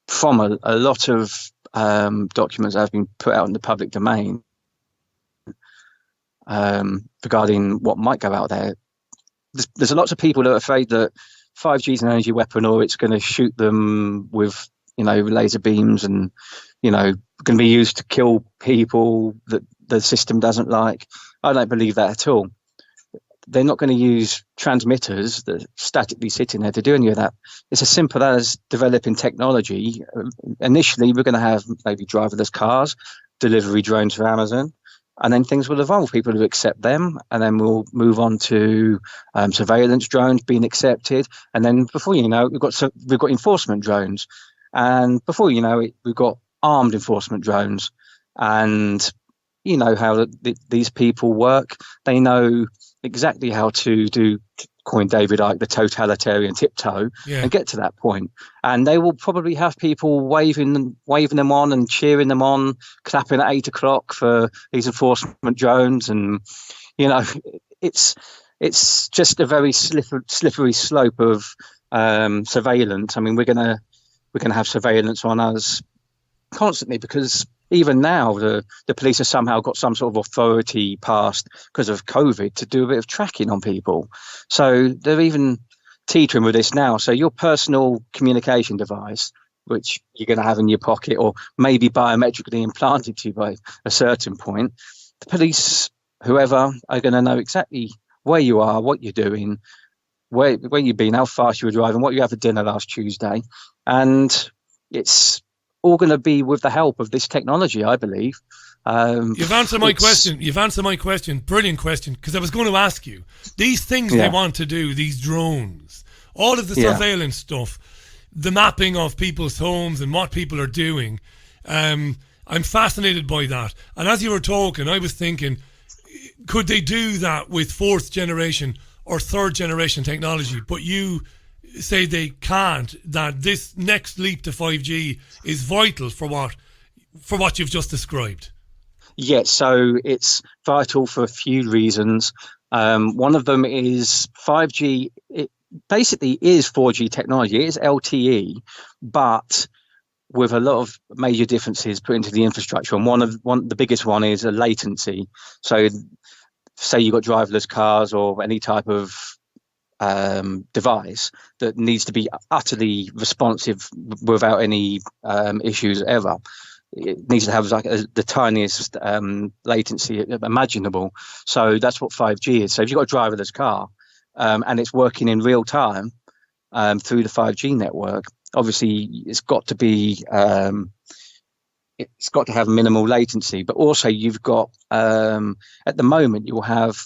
a lot of documents that have been put out in the public domain regarding what might go out there, there's a lot of people that are afraid that 5G is an energy weapon, or it's going to shoot them with, laser beams, and, going to be used to kill people that the system doesn't like. I don't believe that at all. They're not going to use transmitters that are statically sitting there to do any of that. It's as simple as developing technology. Initially, we're going to have maybe driverless cars, delivery drones for Amazon, and then things will evolve. People will accept them, and then we'll move on to surveillance drones being accepted. And then before you know it, we've got enforcement drones. And before you know it, we've got armed enforcement drones. And you know how these people work. They know exactly how to do, coin David Icke, the totalitarian tiptoe, and get to that point. And they will probably have people waving them on and cheering them on, clapping at 8 o'clock for these enforcement drones. And, it's just a very slippery slope of surveillance. I mean, we're gonna have surveillance on us constantly, because even now the police have somehow got some sort of authority passed because of COVID to do a bit of tracking on people. So they're even teetering with this now. So your personal communication device, which you're going to have in your pocket or maybe biometrically implanted to you by a certain point, the police, whoever, are going to know exactly where you are, what you're doing, where you've been, how fast you were driving, what you had for dinner last Tuesday. And it's all going to be with the help of this technology, I believe. You've answered my question. Brilliant question, because I was going to ask you, these things they want to do, these drones, all of the surveillance stuff, the mapping of people's homes and what people are doing, I'm fascinated by that. And as you were talking, I was thinking, could they do that with 4th generation or 3rd generation technology? But you say they can't, that this next leap to 5G is vital for what you've just described. Yes, so it's vital for a few reasons. One of them is 5G, it basically is 4G technology. It is LTE, but with a lot of major differences put into the infrastructure. And the biggest one is a latency. So say you've got driverless cars or any type of device that needs to be utterly responsive without any issues ever. It needs to have the tiniest latency imaginable. So that's what 5G is. So if you've got a driverless car and it's working in real time through the 5G network, obviously it's got to be it's got to have minimal latency. But also you've got at the moment you'll have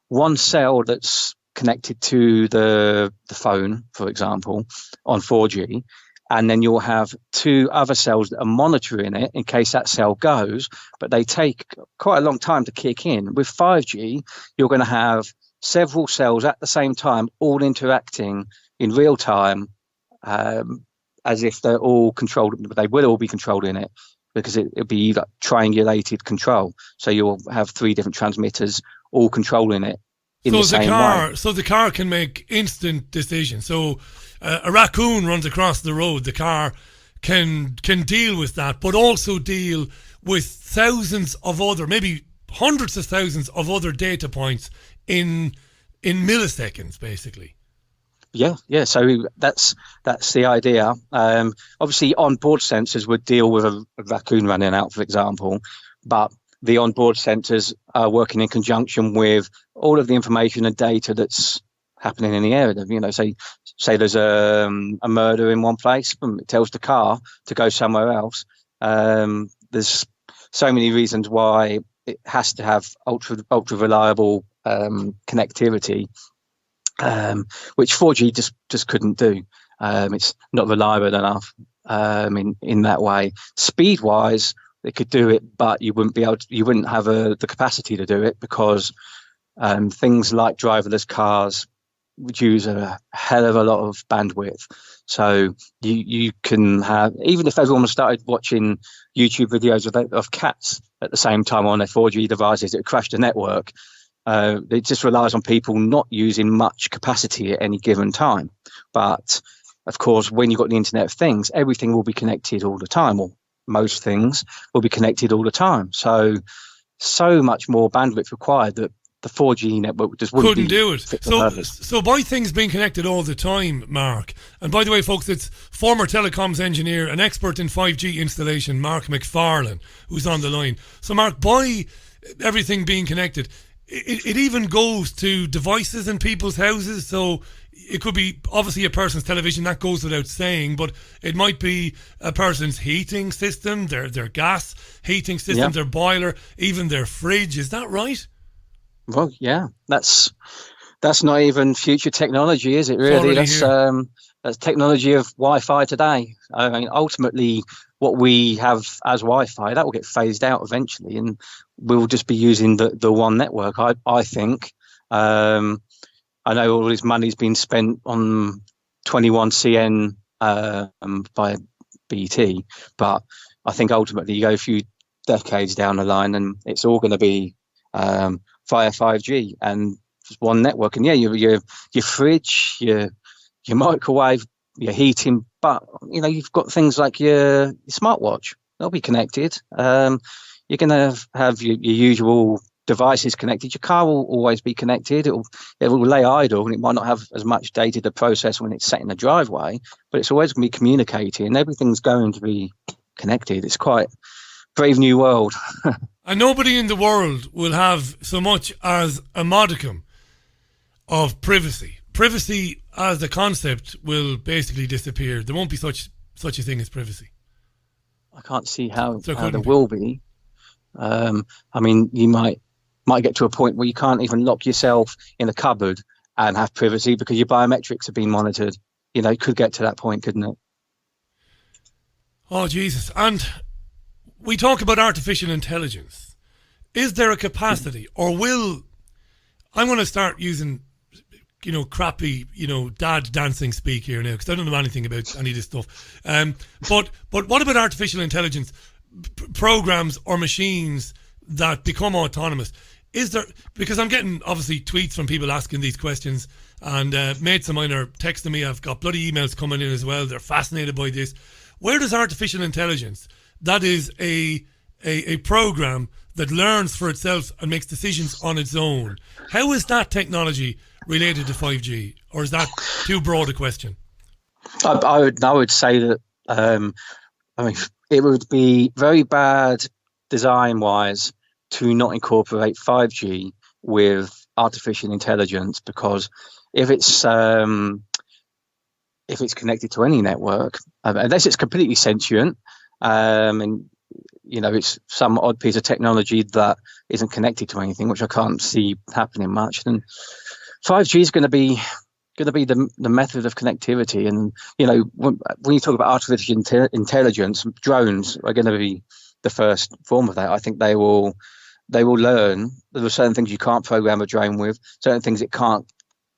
one cell that's connected to the phone, for example, on 4G, and then you'll have 2 other cells that are monitoring it in case that cell goes, but they take quite a long time to kick in. With 5G, you're going to have several cells at the same time, all interacting in real time, as if they're all controlled, but they will all be controlling it, because it'll be either triangulated control. So you'll have 3 different transmitters all controlling it. So the car can make instant decisions. So a raccoon runs across the road, the car can deal with that, but also deal with thousands of other, maybe hundreds of thousands of other data points in milliseconds, basically. Yeah. So that's the idea. Obviously, onboard sensors would deal with a raccoon running out, for example, but the onboard sensors are working in conjunction with all of the information and data that's happening in the area. Say there's a murder in one place, it tells the car to go somewhere else. There's so many reasons why it has to have ultra reliable connectivity, which 4G just couldn't do. It's not reliable enough in that way. Speed wise, they could do it, but you wouldn't have the capacity to do it, because things like driverless cars would use a hell of a lot of bandwidth. So you can have, even if everyone started watching YouTube videos of cats at the same time on their 4G devices, it would crash the network. It just relies on people not using much capacity at any given time. But of course, when you've got the Internet of Things, everything will be connected all the time, or most things will be connected all the time. So much more bandwidth required that the 4G network just couldn't do it. So by things being connected all the time, Mark, and by the way, folks, it's former telecoms engineer, an expert in 5G installation, Mark Mcfarlane, who's on the line. So Mark, by everything being connected, it even goes to devices in people's houses. So it could be obviously a person's television, that goes without saying, but it might be a person's heating system, their gas heating system, their boiler, even their fridge. Is that right? Well, yeah, that's not even future technology, is it? Really, that's technology of Wi-Fi today. I mean, ultimately, what we have as Wi-Fi, that will get phased out eventually, and we'll just be using the one network. I think. I know all this money's been spent on 21CN by BT, but I think ultimately you go a few decades down the line, and it's all going to be via 5G and just one network. And yeah, your fridge, your microwave, your heating, but you've got things like your smartwatch. They'll be connected. You're going to have your usual devices connected. Your car will always be connected. It will lay idle, and it might not have as much data to process when it's set in the driveway, but it's always going to be communicating, and everything's going to be connected. It's quite a brave new world. And nobody in the world will have so much as a modicum of privacy. Privacy as a concept will basically disappear. There won't be such a thing as privacy. I can't see how there will be. I mean, you might get to a point where you can't even lock yourself in a cupboard and have privacy because your biometrics are being monitored. It could get to that point, couldn't it? Oh, Jesus. And we talk about artificial intelligence. Is there a capacity, or I'm going to start using, crappy, dad dancing speak here now, because I don't know anything about any of this stuff. But what about artificial intelligence programs or machines that become autonomous? Is there, because I'm getting obviously tweets from people asking these questions, and mates of mine are texting me. I've got bloody emails coming in as well. They're fascinated by this. Where does artificial intelligence, that is a program that learns for itself and makes decisions on its own, how is that technology related to 5G, or is that too broad a question? I would say that it would be very bad design-wise to not incorporate 5G with artificial intelligence, because if it's connected to any network, unless it's completely sentient, and it's some odd piece of technology that isn't connected to anything, which I can't see happening much, then 5G is going to be the method of connectivity. And when you talk about artificial intelligence, drones are going to be the first form of that. I think they will learn. There are certain things you can't program a drone with, certain things it can't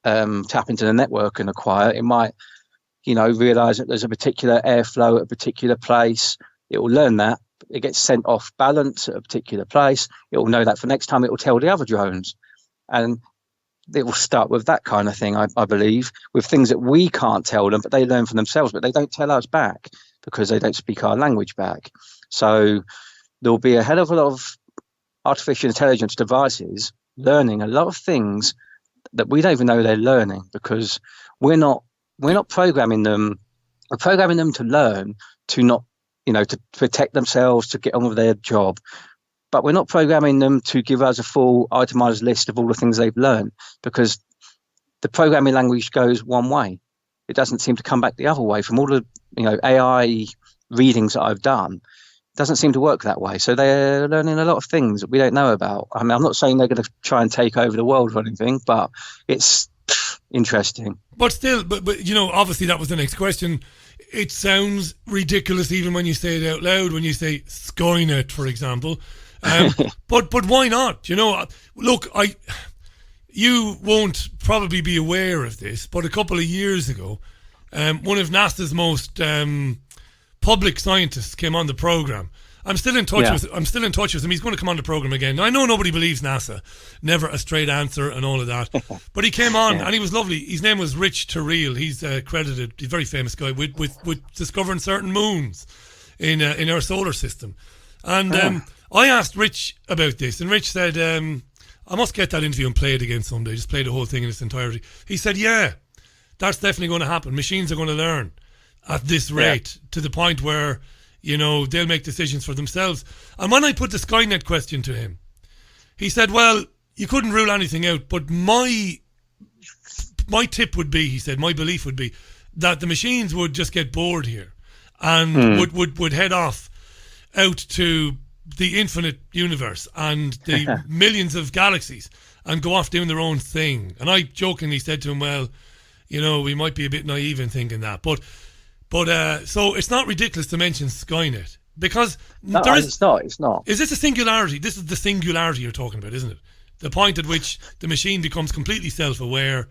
tap into the network and acquire. It might realize that there's a particular airflow at a particular place. It will learn that. It gets sent off balance at a particular place. It will know that for next time. It will tell the other drones, and it will start with that kind of thing, I believe, with things that we can't tell them, but they learn for themselves, but they don't tell us back because they don't speak our language back. So there'll be a hell of a lot of artificial intelligence devices learning a lot of things that we don't even know they're learning, because we're not programming them. We're programming them to learn, to not, to protect themselves, to get on with their job. But we're not programming them to give us a full itemized list of all the things they've learned, because the programming language goes one way. It doesn't seem to come back the other way. From all the AI readings that I've done, it doesn't seem to work that way. So they're learning a lot of things that we don't know about. I mean, I'm not saying they're going to try and take over the world or anything, but it's interesting. But still, but obviously that was the next question. It sounds ridiculous even when you say it out loud, when you say Skynet, for example. But why not? Look, you won't probably be aware of this, but a couple of years ago, one of NASA's most public scientists came on the program. I'm still in touch with him. He's going to come on the program again. Now, I know nobody believes NASA, never a straight answer and all of that. But he came on and he was lovely. His name was Rich Terrell. He's credited, he's a very famous guy with discovering certain moons in our solar system. And I asked Rich about this, and Rich said, I must get that interview and play it again someday. Just play the whole thing in its entirety. He said, yeah, that's definitely going to happen. Machines are going to learn at this rate to the point where, you know, they'll make decisions for themselves. And when I put the Skynet question to him, he said, well, you couldn't rule anything out, but my tip would be, he said, my belief would be that the machines would just get bored here and would head off out to the infinite universe and the millions of galaxies and go off doing their own thing. And I jokingly said to him, well, you know, we might be a bit naive in thinking that. But so it's not ridiculous to mention Skynet, because it's not. Is this a singularity? This is the singularity you're talking about, isn't it? The point at which the machine becomes completely self-aware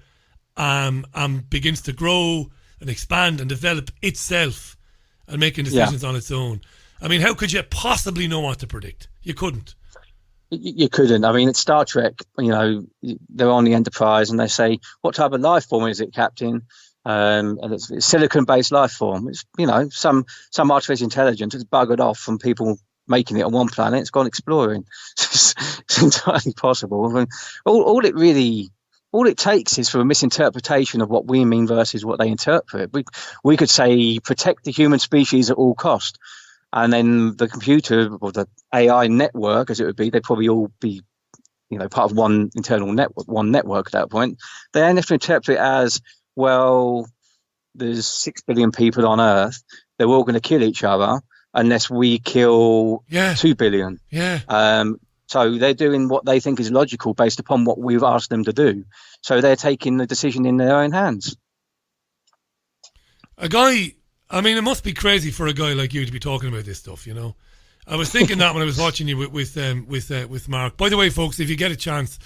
and begins to grow and expand and develop itself and making decisions on its own. I mean, how could you possibly know what to predict? You couldn't. You couldn't. I mean, it's Star Trek, you know, they're on the Enterprise and they say, what type of life form is it, Captain? And it's silicon-based life form. It's, you know, some artificial intelligence has buggered off from people making it on one planet. It's gone exploring. It's entirely possible. I mean, all it takes is for a misinterpretation of what we mean versus what they interpret. We could say protect the human species at all cost, and then the computer or the AI network, as it would be, they'd probably all be, you know, part of one internal network, one network at that point. They then have to interpret it as, well, there's 6 billion people on Earth. They're all going to kill each other unless we kill 2 billion. So they're doing what they think is logical based upon what we've asked them to do. So they're taking the decision in their own hands. A guy, I mean, it must be crazy for a guy like you to be talking about this stuff, you know. I was thinking that when I was watching you with Mark. By the way, folks, if you get a chance,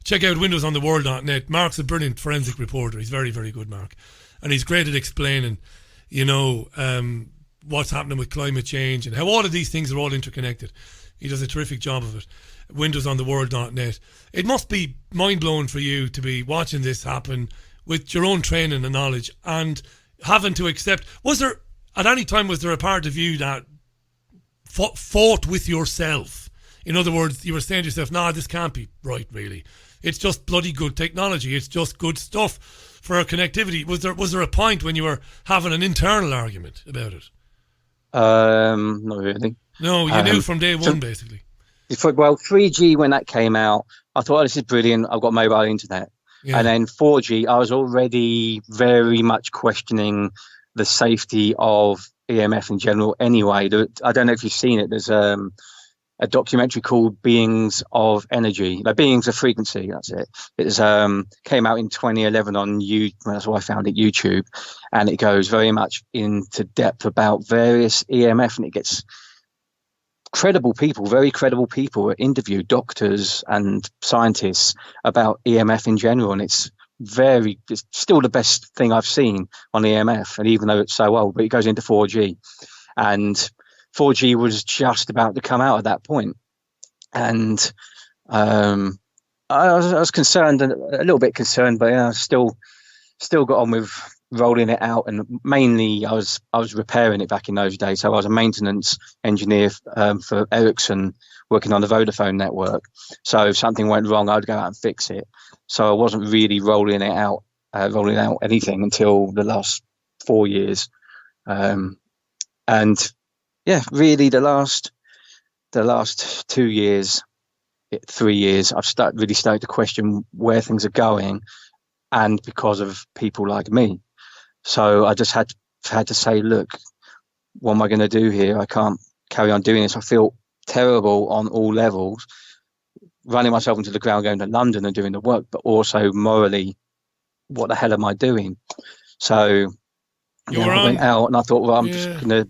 check out windowsontheworld.net. Mark's a brilliant forensic reporter. He's very, very good, Mark. And he's great at explaining, you know, what's happening with climate change and how all of these things are all interconnected. He does a terrific job of it. windowsontheworld.net. It must be mind-blowing for you to be watching this happen with your own training and knowledge and having to accept. At any time, was there a part of you that fought with yourself? In other words, you were saying to yourself, nah, this can't be right, really. It's just bloody good technology. It's just good stuff for our connectivity. Was there a point when you were having an internal argument about it? Not really. No, you knew from day one, basically. Well, 3G, when that came out, I thought, this is brilliant. I've got mobile internet. Yeah. And then 4G, I was already very much questioning the safety of EMF in general anyway. I don't know if you've seen it. There's a documentary called Beings of Energy. Like, Beings of Frequency, that's it. It came out in 2011 on YouTube. That's why I found it, YouTube. And it goes very much into depth about various EMF, and it gets very credible people interviewed, doctors and scientists, about EMF in general. And it's still the best thing I've seen on EMF. And even though it's so old, but it goes into 4G. And 4G was just about to come out at that point. And I was concerned, a little bit concerned, but I still got on with rolling it out. And mainly I was repairing it back in those days. So I was a maintenance engineer for Ericsson, working on the Vodafone network. So if something went wrong, I'd go out and fix it. So I wasn't really rolling out anything until the last 4 years. And yeah, really the last 2 years, 3 years, I've really started to question where things are going, and because of people like me. So I just had to say, look, what am I going to do here? I can't carry on doing this. I feel terrible on all levels, running myself into the ground, going to London and doing the work, but also morally, what the hell am I doing? So I went out and I thought, well, I'm just going to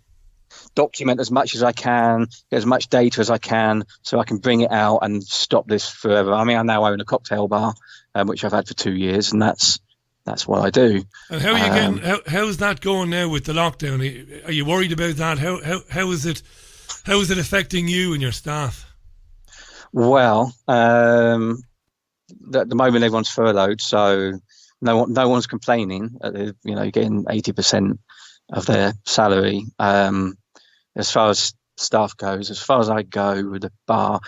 document as much as I can, get as much data as I can, so I can bring it out and stop this forever. I mean, I now own a cocktail bar, which I've had for 2 years, and that's what I do. And how are you getting? How's that going now with the lockdown? Are you worried about that? How is it? How is it affecting you and your staff? Well, at the moment everyone's furloughed, so no one's complaining. Getting 80% of their salary. As far as staff goes, as far as I go with the bar,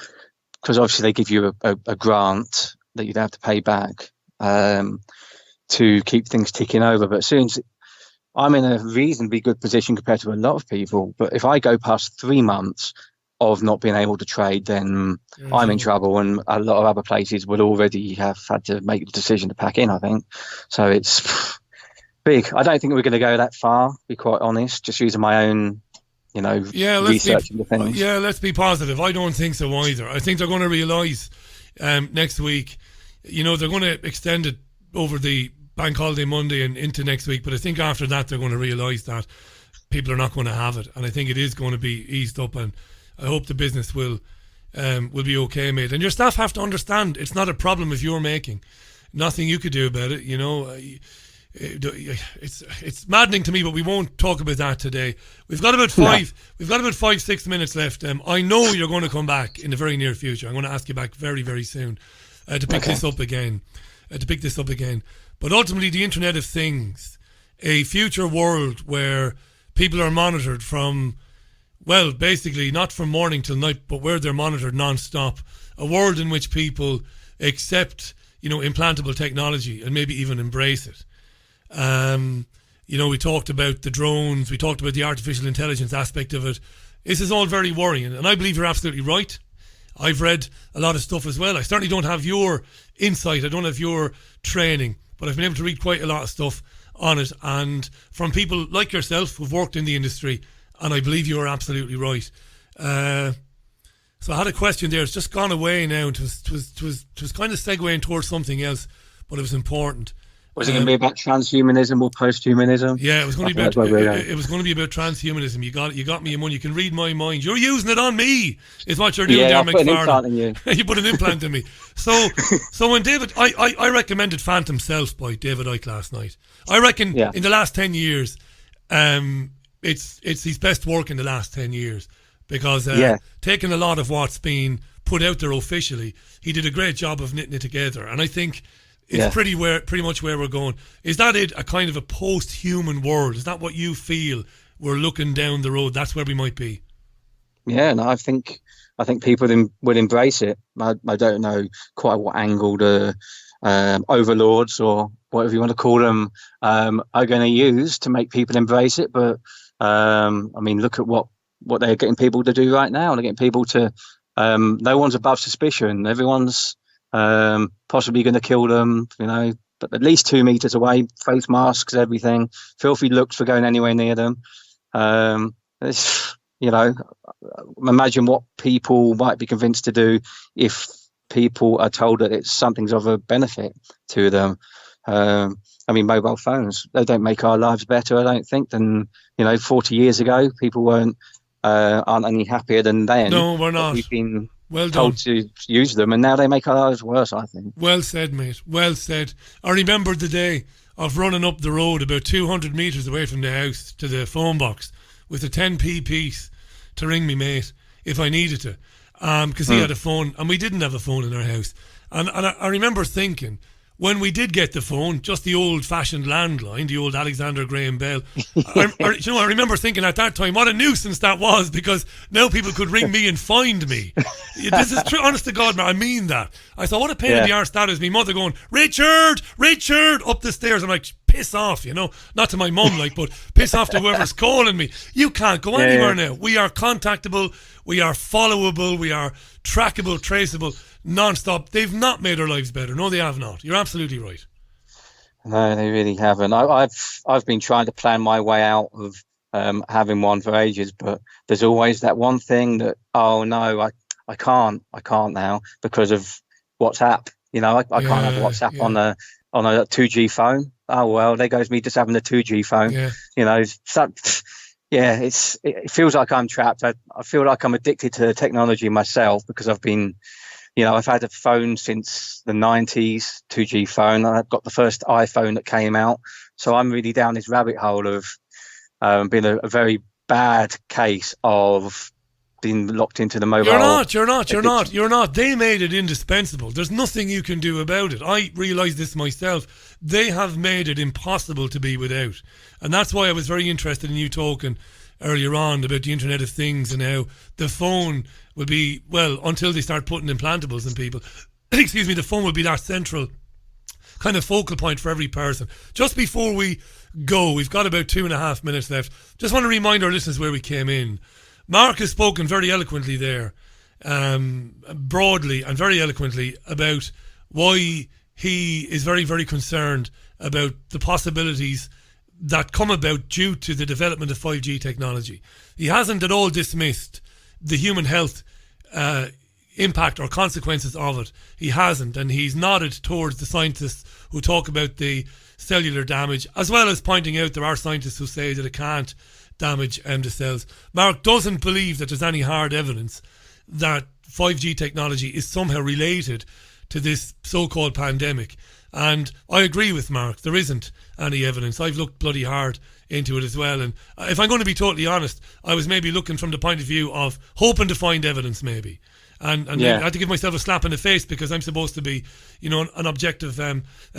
because obviously they give you a grant that you'd have to pay back to keep things ticking over. But as soon as I'm in a reasonably good position compared to a lot of people, but if I go past 3 months of not being able to trade, then I'm in trouble, and a lot of other places would already have had to make the decision to pack in, I think. So it's big. I don't think we're going to go that far, to be quite honest, just using my own, research into things. Yeah, let's be positive. I don't think so either. I think they're going to realise next week, they're going to extend it over the bank holiday Monday and into next week, but I think after that they're going to realise that people are not going to have it, and I think it is going to be eased up, and I hope the business will be okay, mate. And your staff have to understand it's not a problem if you're making. Nothing you could do about it, It's maddening to me, but we won't talk about that today. We've got about 5-6 minutes left. I know you're going to come back in the very near future. I'm going to ask you back very, very soon to pick this up again. But ultimately, the Internet of Things, a future world where people are monitored from, well, basically not from morning till night, but where they're monitored non-stop. A world in which people accept, implantable technology and maybe even embrace it. We talked about the drones, we talked about the artificial intelligence aspect of it. This is all very worrying, and I believe you're absolutely right. I've read a lot of stuff as well. I certainly don't have your insight, I don't have your training, but I've been able to read quite a lot of stuff on it, and from people like yourself who've worked in the industry, and I believe you are absolutely right. So I had a question there. It's just gone away now. It was kind of segueing towards something else, but it was important. Was it going to be about transhumanism or posthumanism? Yeah, it was going to be about transhumanism. You got me in one. You can read my mind. You're using it on me, is what you're doing there, Mcfarlane. Put an implant in you. You put an implant in me. So when David, I recommended Phantom Self by David Icke last night. I reckon in the last 10 years, it's his best work in the last 10 years, because taking a lot of what's been put out there officially, he did a great job of knitting it together, and I think it's pretty much where we're going. Is that a kind of a post-human world? Is that what you feel we're looking down the road? That's where we might be. Yeah, no, I think people would embrace it. I don't know quite what angle the overlords, or whatever you want to call them, are going to use to make people embrace it. But look at what they're getting people to do right now. They're getting people to no one's above suspicion. Everyone's possibly going to kill them, but at least 2 meters away, face masks, everything, filthy looks for going anywhere near them. Imagine what people might be convinced to do if people are told that something's of a benefit to them. Mobile phones, they don't make our lives better, I don't think, than 40 years ago. People aren't any happier than then. No, we're not. We've been told to use them, and now they make our lives worse, I think. Well said, mate. Well said. I remember the day of running up the road about 200 metres away from the house to the phone box with a 10p piece to ring me mate if I needed to, because he had a phone and we didn't have a phone in our house. And I remember thinking, when we did get the phone, just the old-fashioned landline, the old Alexander Graham Bell, I remember thinking at that time, what a nuisance that was, because now people could ring me and find me. This is true, honest to God, man, I mean that. I thought, what a pain in the arse that is. My mother going, Richard, up the stairs. I'm like, piss off, not to my mum, but piss off to whoever's calling me. You can't go anywhere now. We are contactable, we are followable, we are trackable, traceable, non-stop. They've not made our lives better. No, they have not. You're absolutely right. No, they really haven't. I've been trying to plan my way out of having one for ages, but there's always that one thing that, oh no, I can't now because of WhatsApp. I can't have WhatsApp on a 2G phone. Oh well, there goes me just having a 2G phone. Yeah, it feels like I'm trapped. I feel like I'm addicted to the technology myself because I've been, I've had a phone since the 90s, 2G phone. I've got the first iPhone that came out. So I'm really down this rabbit hole of being a very bad case of being locked into the mobile. You're not. They made it indispensable. There's nothing you can do about it. I realised this myself. They have made it impossible to be without. And that's why I was very interested in you talking earlier on about the Internet of Things and how the phone will be, well, until they start putting implantables in people, excuse me, the phone will be that central kind of focal point for every person. Just before we go, we've got about 2.5 minutes left. Just want to remind our listeners where we came in. Mark has spoken very eloquently there, broadly and very eloquently about why he is very, very concerned about the possibilities that come about due to the development of 5G technology. He hasn't at all dismissed the human health impact or consequences of it. He hasn't, and he's nodded towards the scientists who talk about the cellular damage, as well as pointing out there are scientists who say that it can't damage the cells. Mark doesn't believe that there's any hard evidence that 5G technology is somehow related to this so-called pandemic. And I agree with Mark, there isn't any evidence. I've looked bloody hard into it as well, and if I'm going to be totally honest, I was maybe looking from the point of view of hoping to find evidence maybe. And I had to give myself a slap in the face because I'm supposed to be, an objective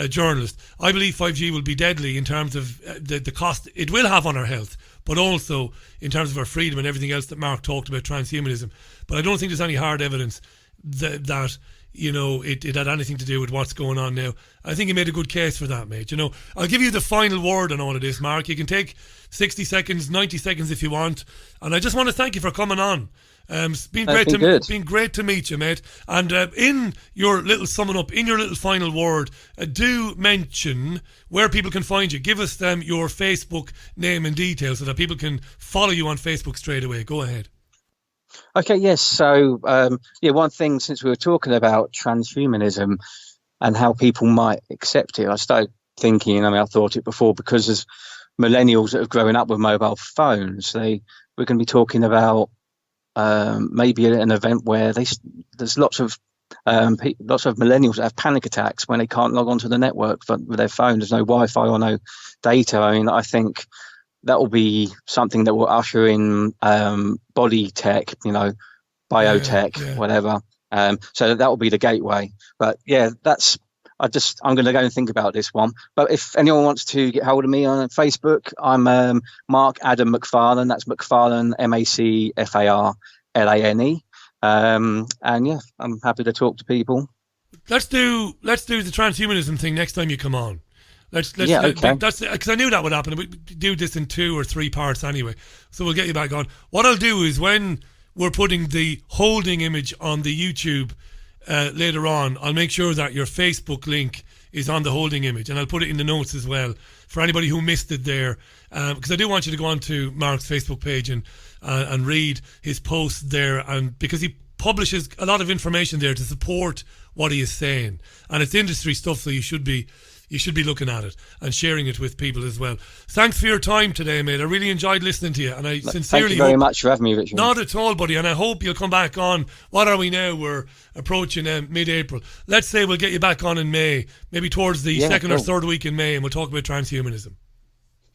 journalist. I believe 5G will be deadly in terms of the cost it will have on our health, but also in terms of our freedom and everything else that Mark talked about, transhumanism. But I don't think there's any hard evidence that it had anything to do with what's going on now. I think he made a good case for that, mate. I'll give you the final word on all of this, Mark. You can take 60 seconds, 90 seconds if you want. And I just want to thank you for coming on. It's been great to meet you, mate. And in your little summing up, in your little final word, do mention where people can find you. Give us your Facebook name and details so that people can follow you on Facebook straight away. Go ahead. Okay, yes. So, one thing, since we were talking about transhumanism and how people might accept it, I started thinking, I thought it before, because as millennials that have grown up with mobile phones, we're going to be talking about maybe an event where there's lots of millennials that have panic attacks when they can't log onto the network with their phone. There's no Wi-Fi or no data. I think that will be something that will usher in body tech, biotech, whatever. So that will be the gateway. But yeah, I'm going to go and think about this one. But if anyone wants to get hold of me on Facebook, I'm Mark Adam Mcfarlane. That's Mcfarlane, MacFarlane. And yeah, I'm happy to talk to people. Let's do the transhumanism thing next time you come on. Okay. That's because I knew that would happen. We do this in 2 or 3 parts anyway, so we'll get you back on. What I'll do is when we're putting the holding image on the YouTube later on, I'll make sure that your Facebook link is on the holding image, and I'll put it in the notes as well for anybody who missed it there, because I do want you to go on to Mark's Facebook page and read his posts there, and because he publishes a lot of information there to support what he is saying, and it's industry stuff, so you should be looking at it and sharing it with people as well. Thanks for your time today, mate. I really enjoyed listening to you, and I sincerely thank you very much for having me, Richard. Not at all, buddy, and I hope you'll come back on. What are we now? We're approaching mid-April. Let's say we'll get you back on in May, maybe towards the second or third week in May, and we'll talk about transhumanism.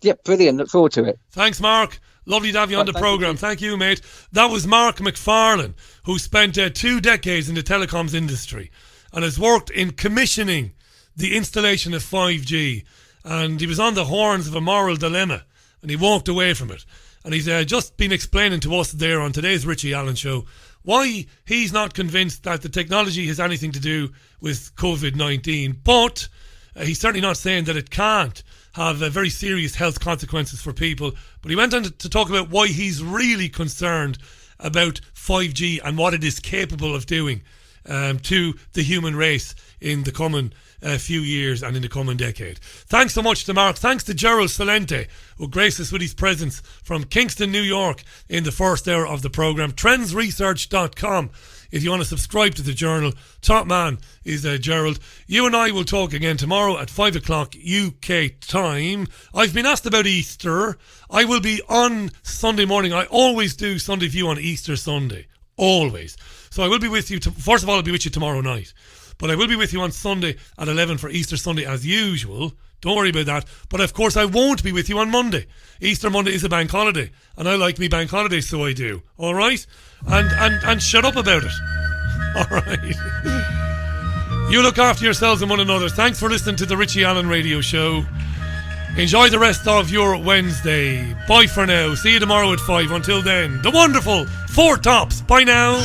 Yep, brilliant. Look forward to it. Thanks, Mark. Lovely to have you on the programme. Thank you, mate. That was Mark Mcfarlane, who spent 2 decades in the telecoms industry and has worked in commissioning the installation of 5G, and he was on the horns of a moral dilemma and he walked away from it, and he's just been explaining to us there on today's Richie Allen Show why he's not convinced that the technology has anything to do with COVID-19, but he's certainly not saying that it can't have very serious health consequences for people. But he went on to talk about why he's really concerned about 5G and what it is capable of doing to the human race in the coming few years and in the coming decade. Thanks so much to Mark. Thanks to Gerald Celente, who graced us with his presence from Kingston, New York in the first hour of the programme. Trendsresearch.com if you want to subscribe to the journal. Top man is Gerald. You and I will talk again tomorrow at 5 o'clock UK time. I've been asked about Easter. I will be on Sunday morning. I always do Sunday View on Easter Sunday. Always. So I will be with you. First of all, I'll be with you tomorrow night. But I will be with you on Sunday at 11 for Easter Sunday as usual. Don't worry about that. But of course I won't be with you on Monday. Easter Monday is a bank holiday. And I like me bank holidays, so I do. Alright? And shut up about it. Alright. You look after yourselves and one another. Thanks for listening to the Richie Allen Radio Show. Enjoy the rest of your Wednesday. Bye for now. See you tomorrow at 5. Until then, the wonderful Four Tops. Bye now.